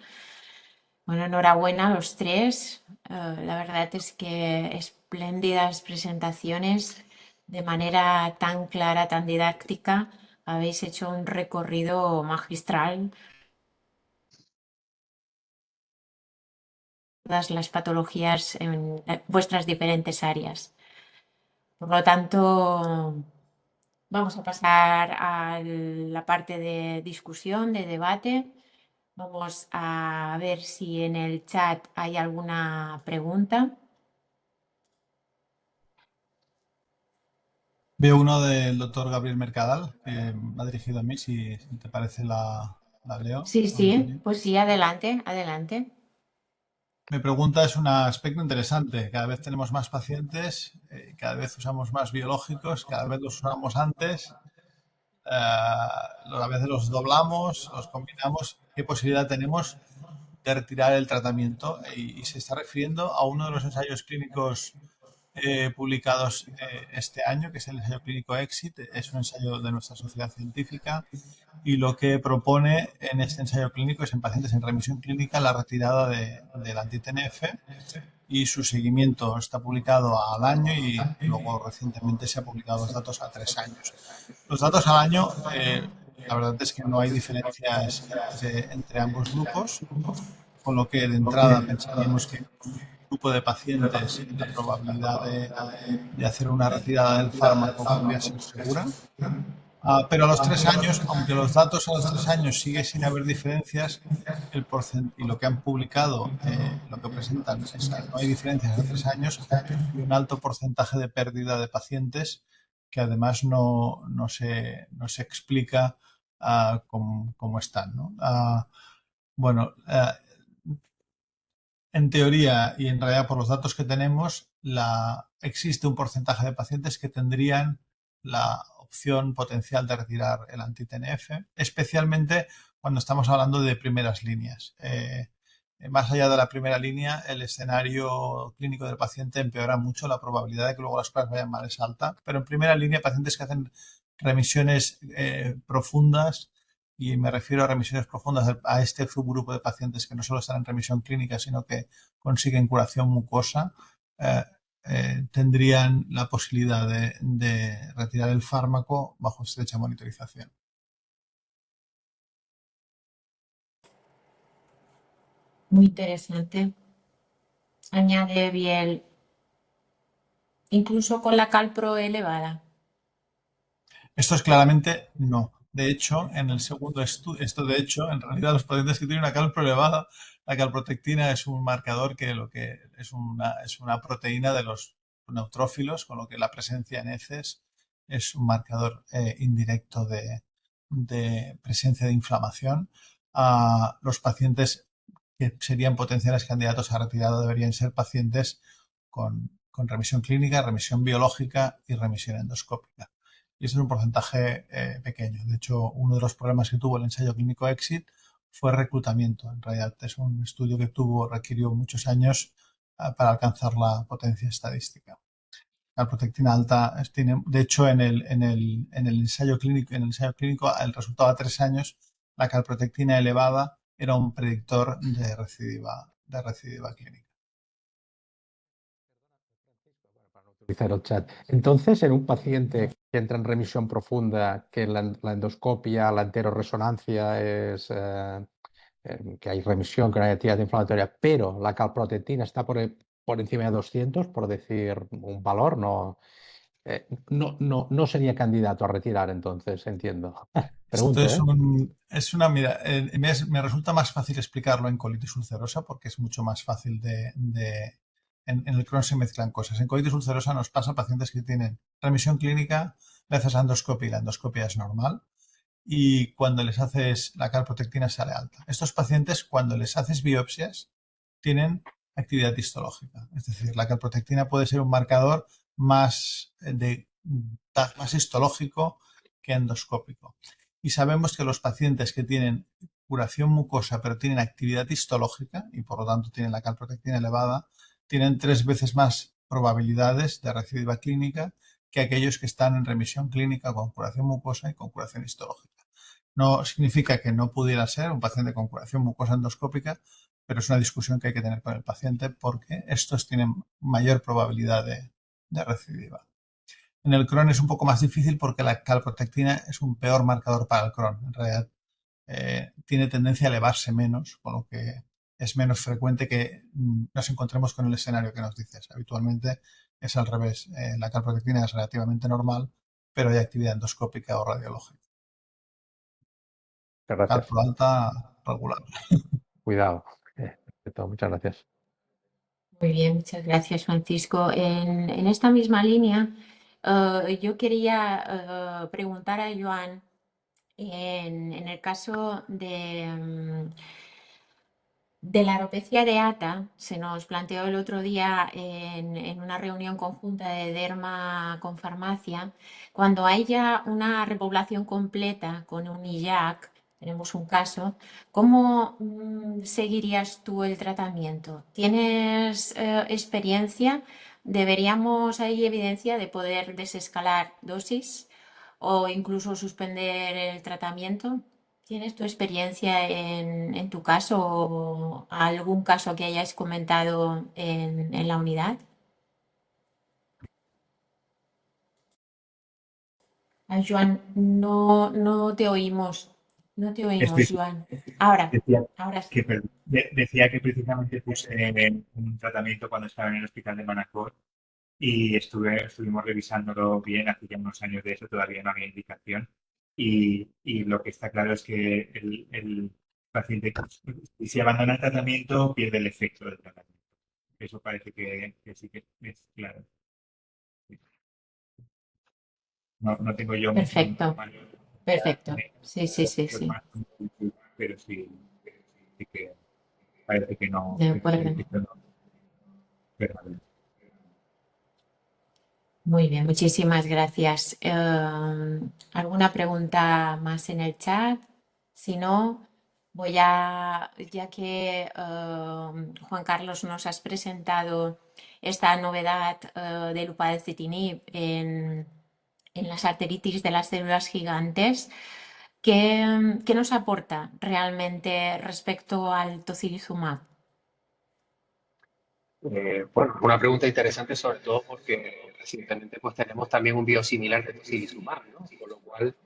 Bueno, enhorabuena a los tres. La verdad es que espléndidas presentaciones, de manera tan clara, tan didáctica. Habéis hecho un recorrido magistral. Todas las patologías en vuestras diferentes áreas. Por lo tanto, vamos a pasar a la parte de discusión, de debate. Vamos a ver si en el chat hay alguna pregunta. Veo uno del doctor Gabriel Mercadal, que me ha dirigido a mí, si te parece la leo. Sí, Antonio. pues sí, adelante, adelante. Mi pregunta es un aspecto interesante. Cada vez tenemos más pacientes, cada vez usamos más biológicos, cada vez los usamos antes, a veces los doblamos, los combinamos. ¿Qué posibilidad tenemos de retirar el tratamiento? Y se está refiriendo a uno de los ensayos clínicos publicados este año, que es el ensayo clínico EXIT. Es un ensayo de nuestra sociedad científica, y lo que propone en este ensayo clínico es, en pacientes en remisión clínica, la retirada del anti-TNF, y su seguimiento está publicado al año, y luego recientemente se han publicado los datos a 3 años. Los datos al año, la verdad es que no hay diferencias entre ambos grupos, con lo que de entrada pensaríamos que grupo de pacientes la probabilidad de hacer una retirada del fármaco podría ser segura. Pero a los 3 años, aunque los datos a los 3 años sigue sin haber diferencias, y lo que han publicado, lo que presentan es que no hay diferencias a 3 años, y un alto porcentaje de pérdida de pacientes, que además no se explica cómo están, ¿no? Bueno, en teoría, y en realidad por los datos que tenemos, existe un porcentaje de pacientes que tendrían la opción potencial de retirar el anti-TNF, especialmente cuando estamos hablando de primeras líneas. Más allá de la primera línea, el escenario clínico del paciente empeora mucho, la probabilidad de que luego las cosas vayan mal es alta, pero en primera línea, pacientes que hacen remisiones profundas, y me refiero a remisiones profundas a este subgrupo de pacientes que no solo están en remisión clínica, sino que consiguen curación mucosa, tendrían la posibilidad de retirar el fármaco bajo estrecha monitorización. Muy interesante. Añade Biel, incluso con la calpro elevada. Esto es claramente no. De hecho, en el segundo estudio, en realidad los pacientes que tienen una calpro elevada, la calprotectina es un marcador que es una proteína de los neutrófilos, con lo que la presencia en heces es un marcador indirecto de presencia de inflamación. Los pacientes que serían potenciales candidatos a retirada deberían ser pacientes con remisión clínica, remisión biológica y remisión endoscópica. Y ese es un porcentaje pequeño. De hecho, uno de los problemas que tuvo el ensayo clínico EXIT fue reclutamiento. En realidad es un estudio que requirió muchos años para alcanzar la potencia estadística. La protectina alta de hecho, en el ensayo clínico, el resultado a 3 años, la calprotectina elevada era un predictor de recidiva clínica. Utilizar el chat. Entonces, en un paciente que entra en remisión profunda, que la endoscopia, la enteroresonancia que hay remisión, que no hay actividad inflamatoria, pero la calprotectina está por encima de 200, por decir un valor, no sería candidato a retirar entonces, entiendo. Esto Pregunto, ¿eh? mira, me resulta más fácil explicarlo en colitis ulcerosa porque es mucho más fácil en el Crohn se mezclan cosas. En colitis ulcerosa nos pasa a pacientes que tienen remisión clínica, le haces endoscopia y la endoscopia es normal y cuando les haces la calprotectina sale alta. Estos pacientes, cuando les haces biopsias, tienen actividad histológica. Es decir, la calprotectina puede ser un marcador más histológico que endoscópico. Y sabemos que los pacientes que tienen curación mucosa pero tienen actividad histológica y por lo tanto tienen la calprotectina elevada, tienen 3 veces más probabilidades de recidiva clínica que aquellos que están en remisión clínica con curación mucosa y con curación histológica. No significa que no pudiera ser un paciente con curación mucosa endoscópica, pero es una discusión que hay que tener con el paciente porque estos tienen mayor probabilidad de recidiva. En el Crohn es un poco más difícil porque la calprotectina es un peor marcador para el Crohn. En realidad tiene tendencia a elevarse menos, con lo que es menos frecuente que nos encontremos con el escenario que nos dices. Habitualmente es al revés. La calprotectina es relativamente normal, pero hay actividad endoscópica o radiológica. Muchas gracias. Calpro alta, regular. Cuidado. Perfecto, muchas gracias. Muy bien, muchas gracias, Francisco. En esta misma línea, yo quería preguntar a Joan, en el caso de la alopecia areata, se nos planteó el otro día en una reunión conjunta de Derma con farmacia, cuando haya una repoblación completa con un IJAK, tenemos un caso, ¿cómo seguirías tú el tratamiento? ¿Tienes experiencia? ¿Deberíamos, hay evidencia de poder desescalar dosis o incluso suspender el tratamiento? ¿Tienes tu experiencia en tu caso o algún caso que hayáis comentado en la unidad? Joan, no te oímos. No te oímos, Estoy, Joan. Ahora, decía ahora sí. decía que precisamente puse un tratamiento cuando estaba en el hospital de Manacor y estuvimos revisándolo bien, hace ya unos años de eso, todavía no había indicación. Y lo que está claro es que el paciente, si abandona el tratamiento, pierde el efecto del tratamiento. Eso parece que sí que es claro. No tengo yo mucho Perfecto, mayor, perfecto. Sí, sí, sí, sí. pero sí que parece que no, De que el acuerdo. efecto no permanece. Muy bien, muchísimas gracias. ¿Alguna pregunta más en el chat? Si no, ya que Juan Carlos nos has presentado esta novedad del upadacitinib en las arteritis de las células gigantes, ¿qué nos aporta realmente respecto al tocilizumab? Bueno, una pregunta interesante sobre todo porque recientemente pues tenemos también un biosimilar de tocilizumab, ¿no? Con lo cual,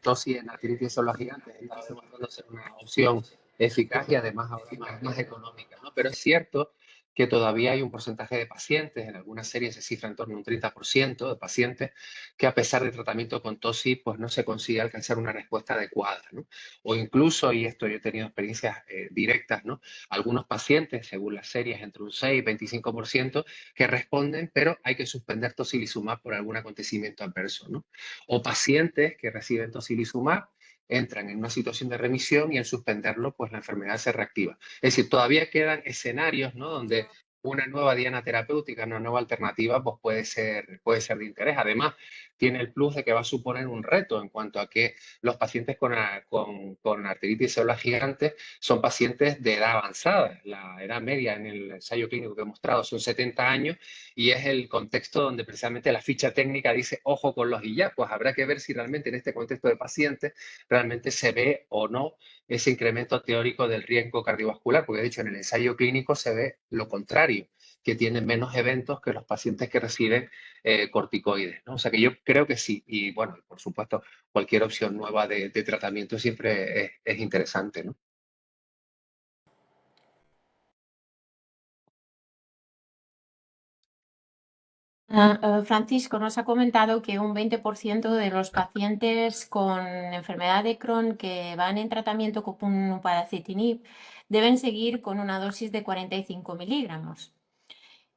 tosi en artritis son las gigantes está demostrando ser una opción eficaz y además ahora más económica, ¿no? Pero es cierto que todavía hay un porcentaje de pacientes, en algunas series se cifra en torno a un 30% de pacientes, que a pesar del tratamiento con tosi, pues no se consigue alcanzar una respuesta adecuada, ¿no? O incluso, y esto yo he tenido experiencias directas, ¿no? Algunos pacientes, según las series, entre un 6 y 25%, que responden, pero hay que suspender tocilizumab por algún acontecimiento adverso, ¿no? O pacientes que reciben tocilizumab entran en una situación de remisión y al suspenderlo, pues la enfermedad se reactiva. Es decir, todavía quedan escenarios, ¿no? Donde una nueva diana terapéutica, una nueva alternativa, pues puede ser de interés. Además, tiene el plus de que va a suponer un reto en cuanto a que los pacientes con arteritis células gigantes son pacientes de edad avanzada. La edad media en el ensayo clínico que he mostrado son 70 años y es el contexto donde precisamente la ficha técnica dice ojo con los IJAK. Pues habrá que ver si realmente en este contexto de pacientes realmente se ve o no ese incremento teórico del riesgo cardiovascular, porque de hecho en el ensayo clínico se ve lo contrario, que tienen menos eventos que los pacientes que reciben corticoides, ¿no? O sea que yo creo que sí. Y bueno, por supuesto, cualquier opción nueva de tratamiento siempre es interesante, ¿no? Francisco nos ha comentado que un 20% de los pacientes con enfermedad de Crohn que van en tratamiento con upadacitinib deben seguir con una dosis de 45 miligramos.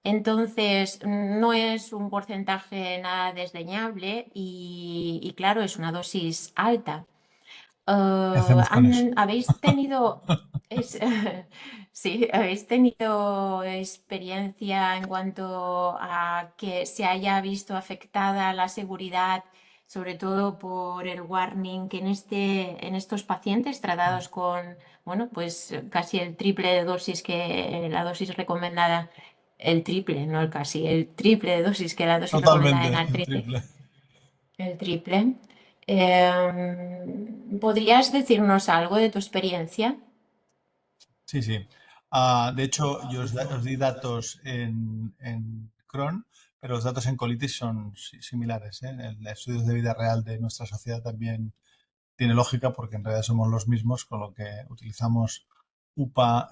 Entonces, no es un porcentaje nada desdeñable y claro, es una dosis alta. ¿Qué hacemos con eso? ¿Habéis tenido, sí, habéis tenido experiencia en cuanto a que se haya visto afectada la seguridad, sobre todo por el warning que en estos pacientes tratados con, bueno, pues casi el triple de dosis que la dosis recomendada, el triple, no el casi, el triple de dosis que la dosis recomendada en Totalmente, el artritis? triple. El triple. ¿Podrías decirnos algo de tu experiencia? Sí, sí. De hecho, yo os di datos en Crohn, pero los datos en colitis son similares, ¿eh? El estudios de vida real de nuestra sociedad también tiene lógica porque en realidad somos los mismos, con lo que utilizamos UPA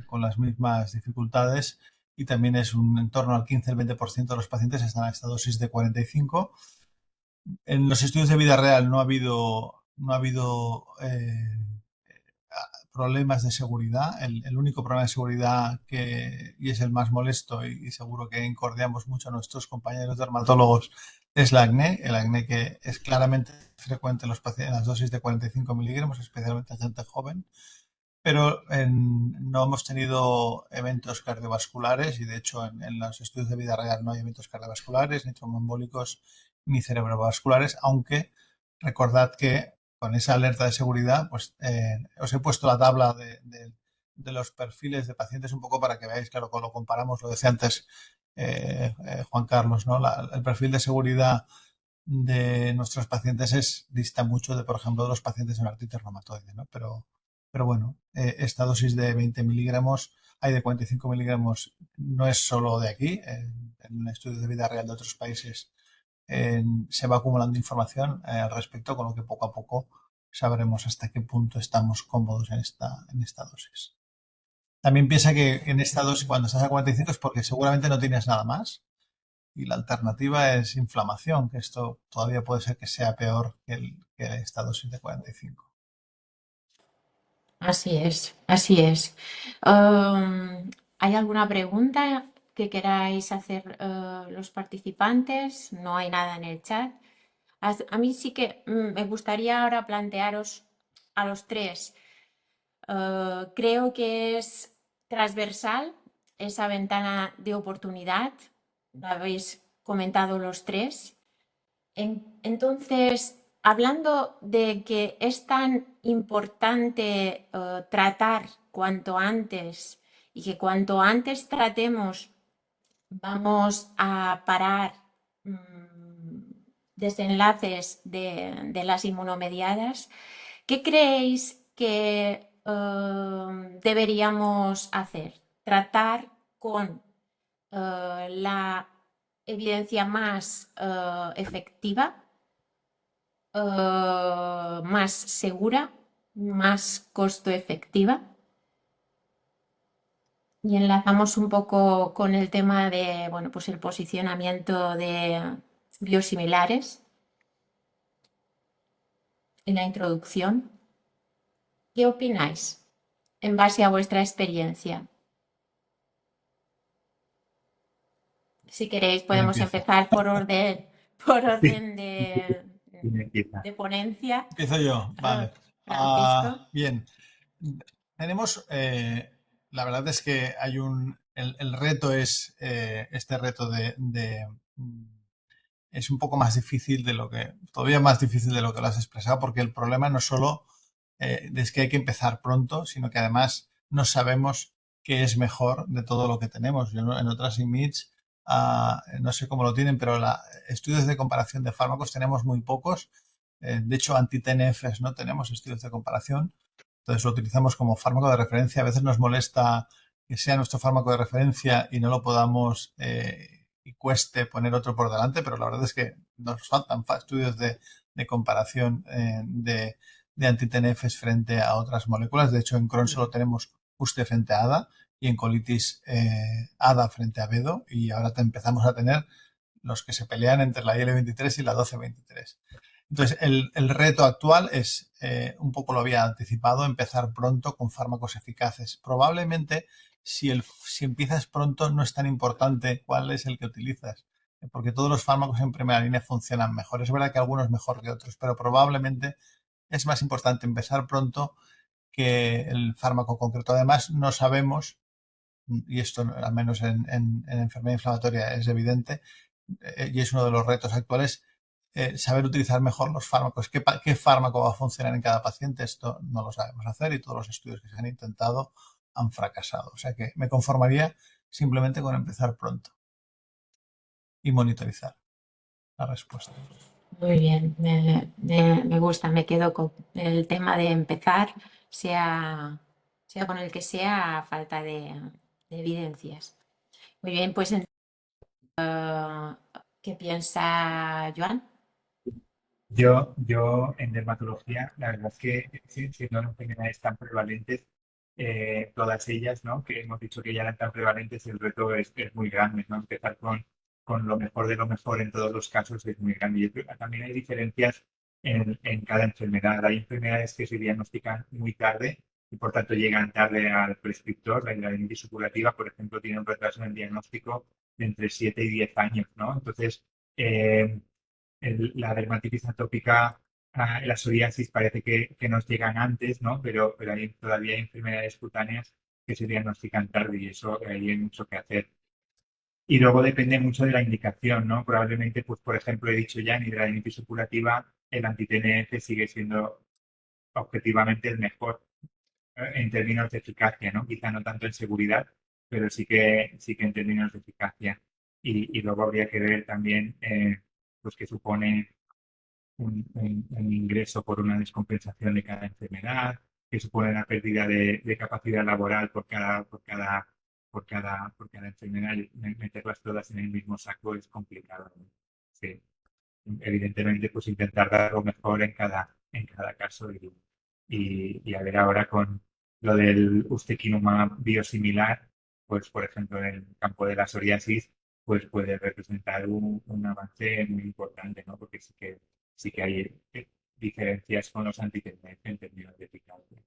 con las mismas dificultades y también es en torno al 15 al 20% de los pacientes están a esta dosis de 45. En los estudios de vida real no ha habido problemas de seguridad. El único problema de seguridad y es el más molesto y seguro que incordiamos mucho a nuestros compañeros dermatólogos es el acné que es claramente frecuente en los pacientes en las dosis de 45 miligramos, especialmente en gente joven, pero no hemos tenido eventos cardiovasculares y de hecho en los estudios de vida real no hay eventos cardiovasculares, ni tromboembólicos, ni cerebrovasculares, aunque recordad que con esa alerta de seguridad, pues os he puesto la tabla de los perfiles de pacientes un poco para que veáis, claro, cuando lo comparamos, lo decía antes Juan Carlos, ¿no? El perfil de seguridad de nuestros pacientes dista mucho de, por ejemplo, de los pacientes en artritis reumatoide, ¿no? Pero bueno, esta dosis de 20 miligramos, hay de 45 miligramos, no es solo de aquí, en estudios de vida real de otros países se va acumulando información al respecto, con lo que poco a poco sabremos hasta qué punto estamos cómodos en esta dosis. También piensa que en esta dosis, cuando estás a 45, es porque seguramente no tienes nada más y la alternativa es inflamación, que esto todavía puede ser que sea peor que esta dosis de 45. Así es, así es. ¿Hay alguna pregunta que queráis hacer los participantes? No hay nada en el chat. A mí sí que me gustaría ahora plantearos a los tres. Creo que es transversal esa ventana de oportunidad. Lo habéis comentado los tres. Entonces, hablando de que es tan importante tratar cuanto antes y que cuanto antes tratemos vamos a parar desenlaces de las inmunomediadas, ¿qué creéis que deberíamos hacer? ¿Tratar con la evidencia más efectiva, más segura, más costo efectiva? Y enlazamos un poco con el tema de, bueno, pues el posicionamiento de biosimilares en la introducción. ¿Qué opináis en base a vuestra experiencia? Si queréis, podemos empezar por orden de ponencia. Empiezo yo, vale. Francisco. Bien. Tenemos, la verdad es que hay el reto es, este reto es un poco más difícil todavía más difícil de lo que lo has expresado, porque el problema no solo es que hay que empezar pronto, sino que además no sabemos qué es mejor de todo lo que tenemos. Yo en otras IMIDs, no sé cómo lo tienen, pero estudios de comparación de fármacos tenemos muy pocos. De hecho, anti-TNFs no tenemos estudios de comparación. Entonces lo utilizamos como fármaco de referencia. A veces nos molesta que sea nuestro fármaco de referencia y no lo podamos y cueste poner otro por delante, pero la verdad es que nos faltan estudios de comparación de anti-TNFs frente a otras moléculas. De hecho, en Crohn solo tenemos USTE frente a ADA y en colitis ADA frente a BEDO, y ahora empezamos a tener los que se pelean entre la IL-23 y la 1223. Entonces, el reto actual es, un poco lo había anticipado, empezar pronto con fármacos eficaces. Probablemente, si empiezas pronto, no es tan importante cuál es el que utilizas, porque todos los fármacos en primera línea funcionan mejor. Es verdad que algunos mejor que otros, pero probablemente es más importante empezar pronto que el fármaco concreto. Además, no sabemos, y esto al menos en enfermedad inflamatoria es evidente, y es uno de los retos actuales, saber utilizar mejor los fármacos. ¿Qué fármaco va a funcionar en cada paciente? Esto no lo sabemos hacer y todos los estudios que se han intentado han fracasado. O sea que me conformaría simplemente con empezar pronto y monitorizar la respuesta. Muy bien, me gusta, me quedo con el tema de empezar, sea con el que sea, a falta de evidencias. Muy bien, pues ¿qué piensa Joan? Yo en dermatología, la verdad es que siendo enfermedades tan prevalentes, todas ellas, ¿no? Que hemos dicho que ya eran tan prevalentes, el reto es muy grande, ¿no? Empezar con lo mejor de lo mejor en todos los casos es muy grande. Y yo creo que también hay diferencias en cada enfermedad. Hay enfermedades que se diagnostican muy tarde y por tanto llegan tarde al prescriptor. La hidradenitis supurativa, por ejemplo, tiene un retraso en el diagnóstico de entre 7 y 10 años, ¿no? Entonces, la dermatitis atópica, la psoriasis parece que nos llegan antes, ¿no? Pero todavía hay enfermedades cutáneas que se diagnostican tarde y eso ahí hay mucho que hacer. Y luego depende mucho de la indicación, ¿no? Probablemente, pues por ejemplo, he dicho ya en hidradenitis supurativa, el anti-TNF sigue siendo objetivamente el mejor en términos de eficacia, ¿no? Quizá no tanto en seguridad, pero sí que en términos de eficacia. Y luego habría que ver también, pues qué supone un ingreso por una descompensación de cada enfermedad, que supone la pérdida de capacidad laboral por cada enfermedad. Meterlas todas en el mismo saco es complicado, ¿no? Sí. Evidentemente, pues intentar dar lo mejor en cada caso y a ver ahora con lo del ustekinumab biosimilar, pues por ejemplo en el campo de la psoriasis, pues puede representar un avance muy importante, ¿no? Porque sí que hay diferencias con los anti-TNF en términos de eficacia.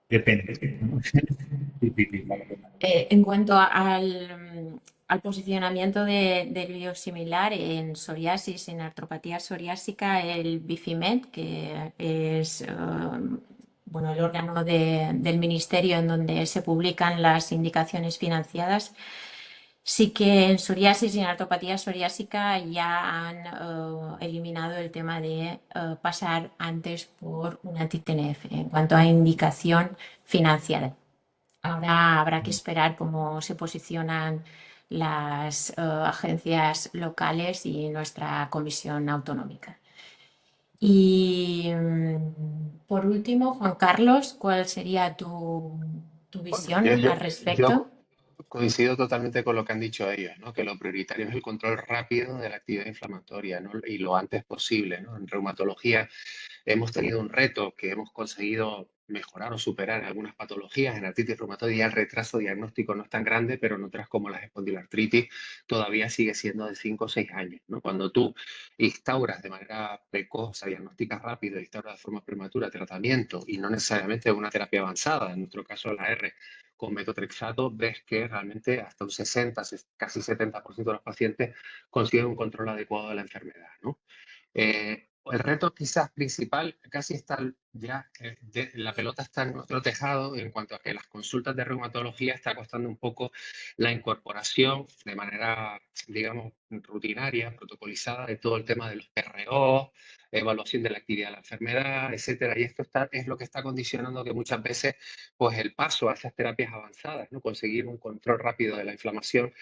Depende. Difícil, la verdad. En cuanto al posicionamiento del biosimilar en psoriasis, en artropatía psoriásica, el Bifimed, que es bueno, el órgano del ministerio en donde se publican las indicaciones financiadas, sí que en psoriasis y en artropatía psoriásica ya han eliminado el tema de pasar antes por un anti-TNF en cuanto a indicación financiada. Ahora habrá que esperar cómo se posicionan las agencias locales y nuestra comisión autonómica. Y por último, Juan Carlos, ¿cuál sería tu visión al respecto? Yo coincido totalmente con lo que han dicho ellos, ¿no? Que lo prioritario es el control rápido de la actividad inflamatoria, ¿no? Y lo antes posible, ¿no? En reumatología hemos tenido un reto que hemos conseguido mejorar o superar en algunas patologías. En artritis reumatoide el retraso diagnóstico no es tan grande, pero en otras como la espondiloartritis todavía sigue siendo de 5 o 6 años, ¿no? Cuando tú instauras de manera precoz, o sea, diagnosticas rápido, instauras de forma prematura tratamiento y no necesariamente una terapia avanzada, en nuestro caso la R, con metotrexato, ves que realmente hasta un 60, casi 70% de los pacientes consiguen un control adecuado de la enfermedad, ¿no? El reto quizás principal casi está ya, la pelota está en nuestro tejado en cuanto a que las consultas de reumatología está costando un poco la incorporación de manera, digamos, rutinaria, protocolizada de todo el tema de los PRO, evaluación de la actividad de la enfermedad, etcétera. Y esto es lo que está condicionando que muchas veces pues el paso a esas terapias avanzadas, ¿no? Conseguir un control rápido de la inflamación,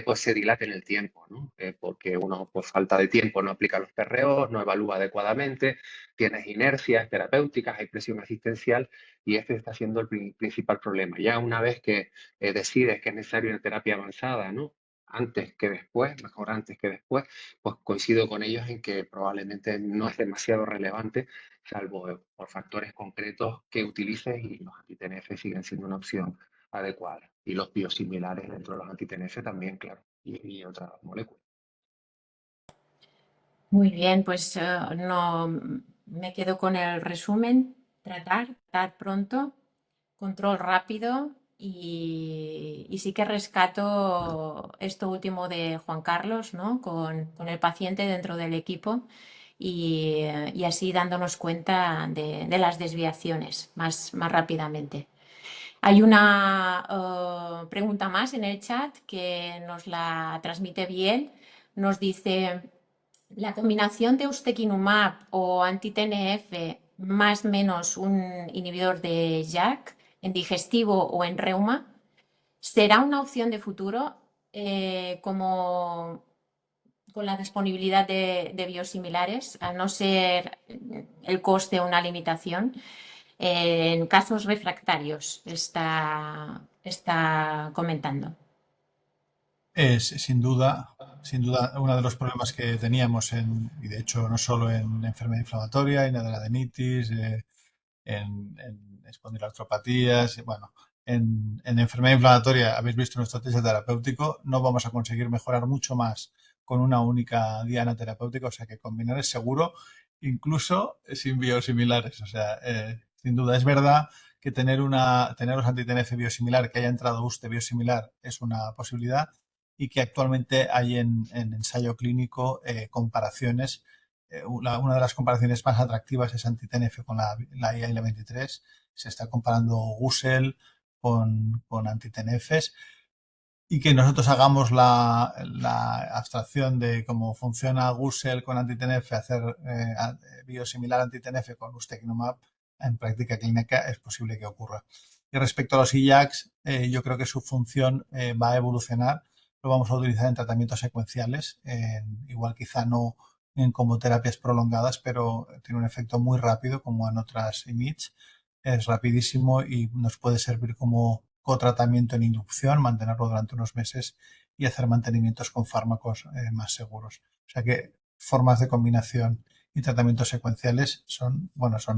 pues se dilata en el tiempo, ¿no? Porque uno por falta de tiempo no aplica los PROs, no evalúa adecuadamente, tienes inercias terapéuticas, hay presión asistencial y este está siendo el principal problema. Ya una vez que decides que es necesaria una terapia avanzada, ¿no? Antes que después, mejor antes que después, pues coincido con ellos en que probablemente no es demasiado relevante, salvo por factores concretos que utilices y los anti-TNF siguen siendo una opción adecuada. Y los biosimilares dentro de los anti-TNF también, claro. y otras moléculas. Muy bien, pues no me quedo con el resumen, tratar pronto, control rápido y sí que rescato esto último de Juan Carlos, ¿no? Con el paciente dentro del equipo y así dándonos cuenta de las desviaciones más rápidamente. Hay una pregunta más en el chat que nos la transmite bien. Nos dice, ¿la combinación de ustekinumab o anti-TNF más menos un inhibidor de JAK en digestivo o en reuma será una opción de futuro como con la disponibilidad de biosimilares, a no ser el coste una limitación? En casos refractarios está comentando. Es sin duda, uno de los problemas que teníamos y de hecho no solo en enfermedad inflamatoria, en adenitis, en espondiloartropatías, bueno, en enfermedad inflamatoria habéis visto nuestro test terapéutico, no vamos a conseguir mejorar mucho más con una única diana terapéutica, o sea que combinar es seguro, incluso sin biosimilares, o sea, sin duda es verdad que tener los anti-TNF biosimilar, que haya entrado usted biosimilar, es una posibilidad y que actualmente hay en ensayo clínico comparaciones. Una de las comparaciones más atractivas es anti-TNF con la IL-23. Se está comparando Gusel con anti-TNFs y que nosotros hagamos la abstracción de cómo funciona Gusel con anti-TNF, hacer biosimilar anti-TNF con ustekinumab en práctica clínica es posible que ocurra. Y respecto a los IJAKs, yo creo que su función va a evolucionar. Lo vamos a utilizar en tratamientos secuenciales, igual quizá no como terapias prolongadas, pero tiene un efecto muy rápido, como en otras IMiDs. Es rapidísimo y nos puede servir como cotratamiento en inducción, mantenerlo durante unos meses y hacer mantenimientos con fármacos más seguros. O sea que formas de combinación y tratamientos secuenciales son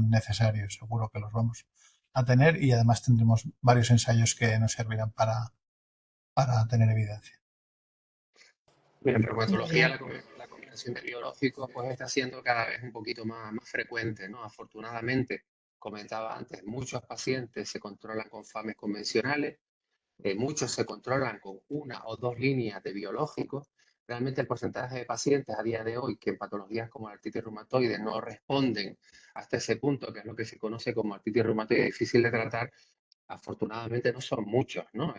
necesarios, seguro que los vamos a tener y además tendremos varios ensayos que nos servirán para tener evidencia. En reumatología la combinación de biológicos pues está siendo cada vez un poquito más frecuente, ¿no? Afortunadamente, comentaba antes, muchos pacientes se controlan con FAMES convencionales, muchos se controlan con una o dos líneas de biológicos. Realmente el porcentaje de pacientes a día de hoy que en patologías como la artritis reumatoide no responden hasta ese punto, que es lo que se conoce como artritis reumatoide difícil de tratar, afortunadamente no son muchos, ¿no?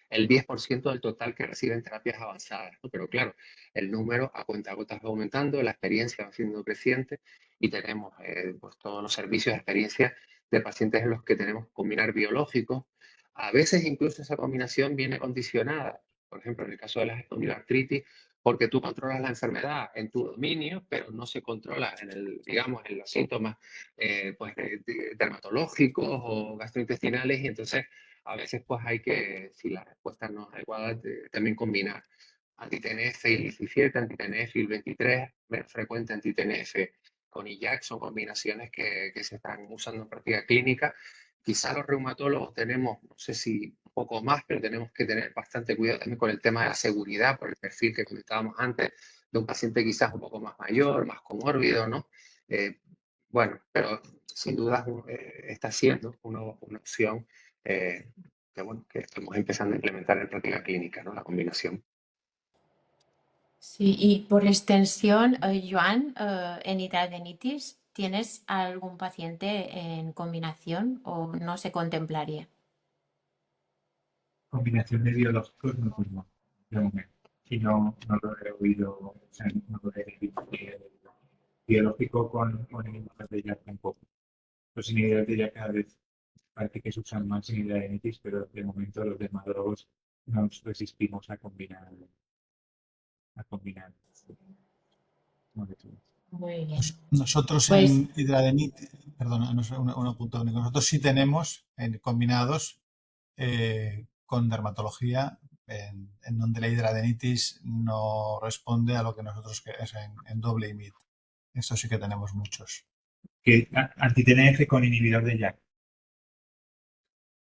El 10% del total que reciben terapias avanzadas, ¿no? Pero claro, el número a cuentagotas va aumentando, la experiencia va siendo creciente y tenemos pues todos los servicios de experiencia de pacientes en los que tenemos que combinar biológicos. A veces incluso esa combinación viene condicionada, por ejemplo, en el caso de la espondiloartritis, porque tú controlas la enfermedad en tu dominio, pero no se controla digamos, en los síntomas pues, dermatológicos o gastrointestinales, y entonces a veces pues hay que, si la respuesta no es adecuada, también combinar anti-TNF y 17, anti-TNF y 23, frecuente anti-TNF con IJAK, son combinaciones que se están usando en práctica clínica. Quizá los reumatólogos tenemos, no sé si un poco más, pero tenemos que tener bastante cuidado también con el tema de la seguridad, por el perfil que comentábamos antes, de un paciente quizás un poco más mayor, más comórbido, ¿no? Bueno, pero sin duda está siendo una opción que estamos empezando a implementar en práctica clínica, ¿no? La combinación. Sí, y por extensión, Joan, en hidradenitis, ¿tienes algún paciente en combinación o no se contemplaría? Combinación de biológicos no tengo de momento. Y no lo he oído, o sea, no lo he visto. Biológico con inhibidores de JAK tampoco. Los inhibidores de JAK cada vez parece que se usan más en hidradenitis, pero de momento los dermatólogos nos resistimos a combinar moléculas. Muy bien. Nosotros Pues en hidradenitis, perdona, no sé, un punto único. Nosotros sí tenemos combinados con dermatología en donde la hidradenitis no responde a lo que nosotros que es en doble IMiD. Esto sí que tenemos muchos. Que anti-TNF con inhibidor de JAK.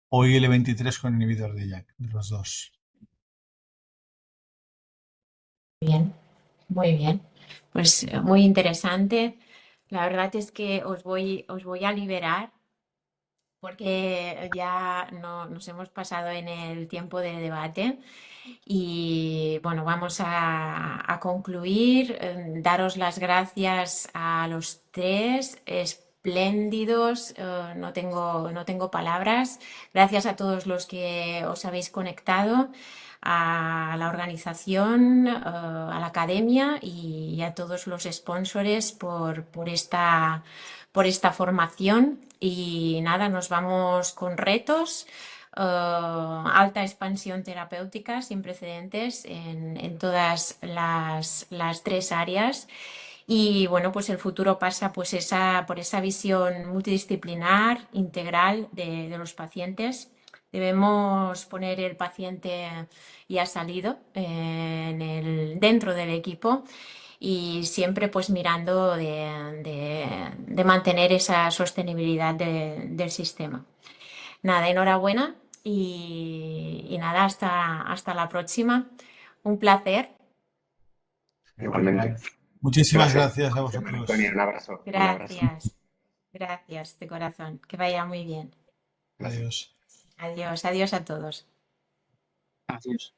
O IL-23 con inhibidor de JAK, de los dos. Muy bien, pues muy interesante. La verdad es que os voy a liberar porque ya nos hemos pasado en el tiempo de debate y bueno, vamos a concluir. Daros las gracias a los tres, espléndidos, no tengo palabras. Gracias a todos los que os habéis conectado, a la organización, a la academia y a todos los sponsors por esta formación. Y nada, nos vamos con retos. Alta expansión terapéutica sin precedentes en todas las tres áreas. Y bueno, pues el futuro pasa pues por esa visión multidisciplinar, integral de los pacientes. Debemos poner el paciente ya salido dentro del equipo y siempre pues mirando de mantener esa sostenibilidad del sistema. Nada, enhorabuena y nada, hasta la próxima. Un placer. Igualmente. Muchísimas Gracias. gracias a María vosotros. Antonia, un abrazo. Un abrazo. Gracias de corazón. Que vaya muy bien. Gracias. Adiós. Adiós, adiós a todos. Adiós.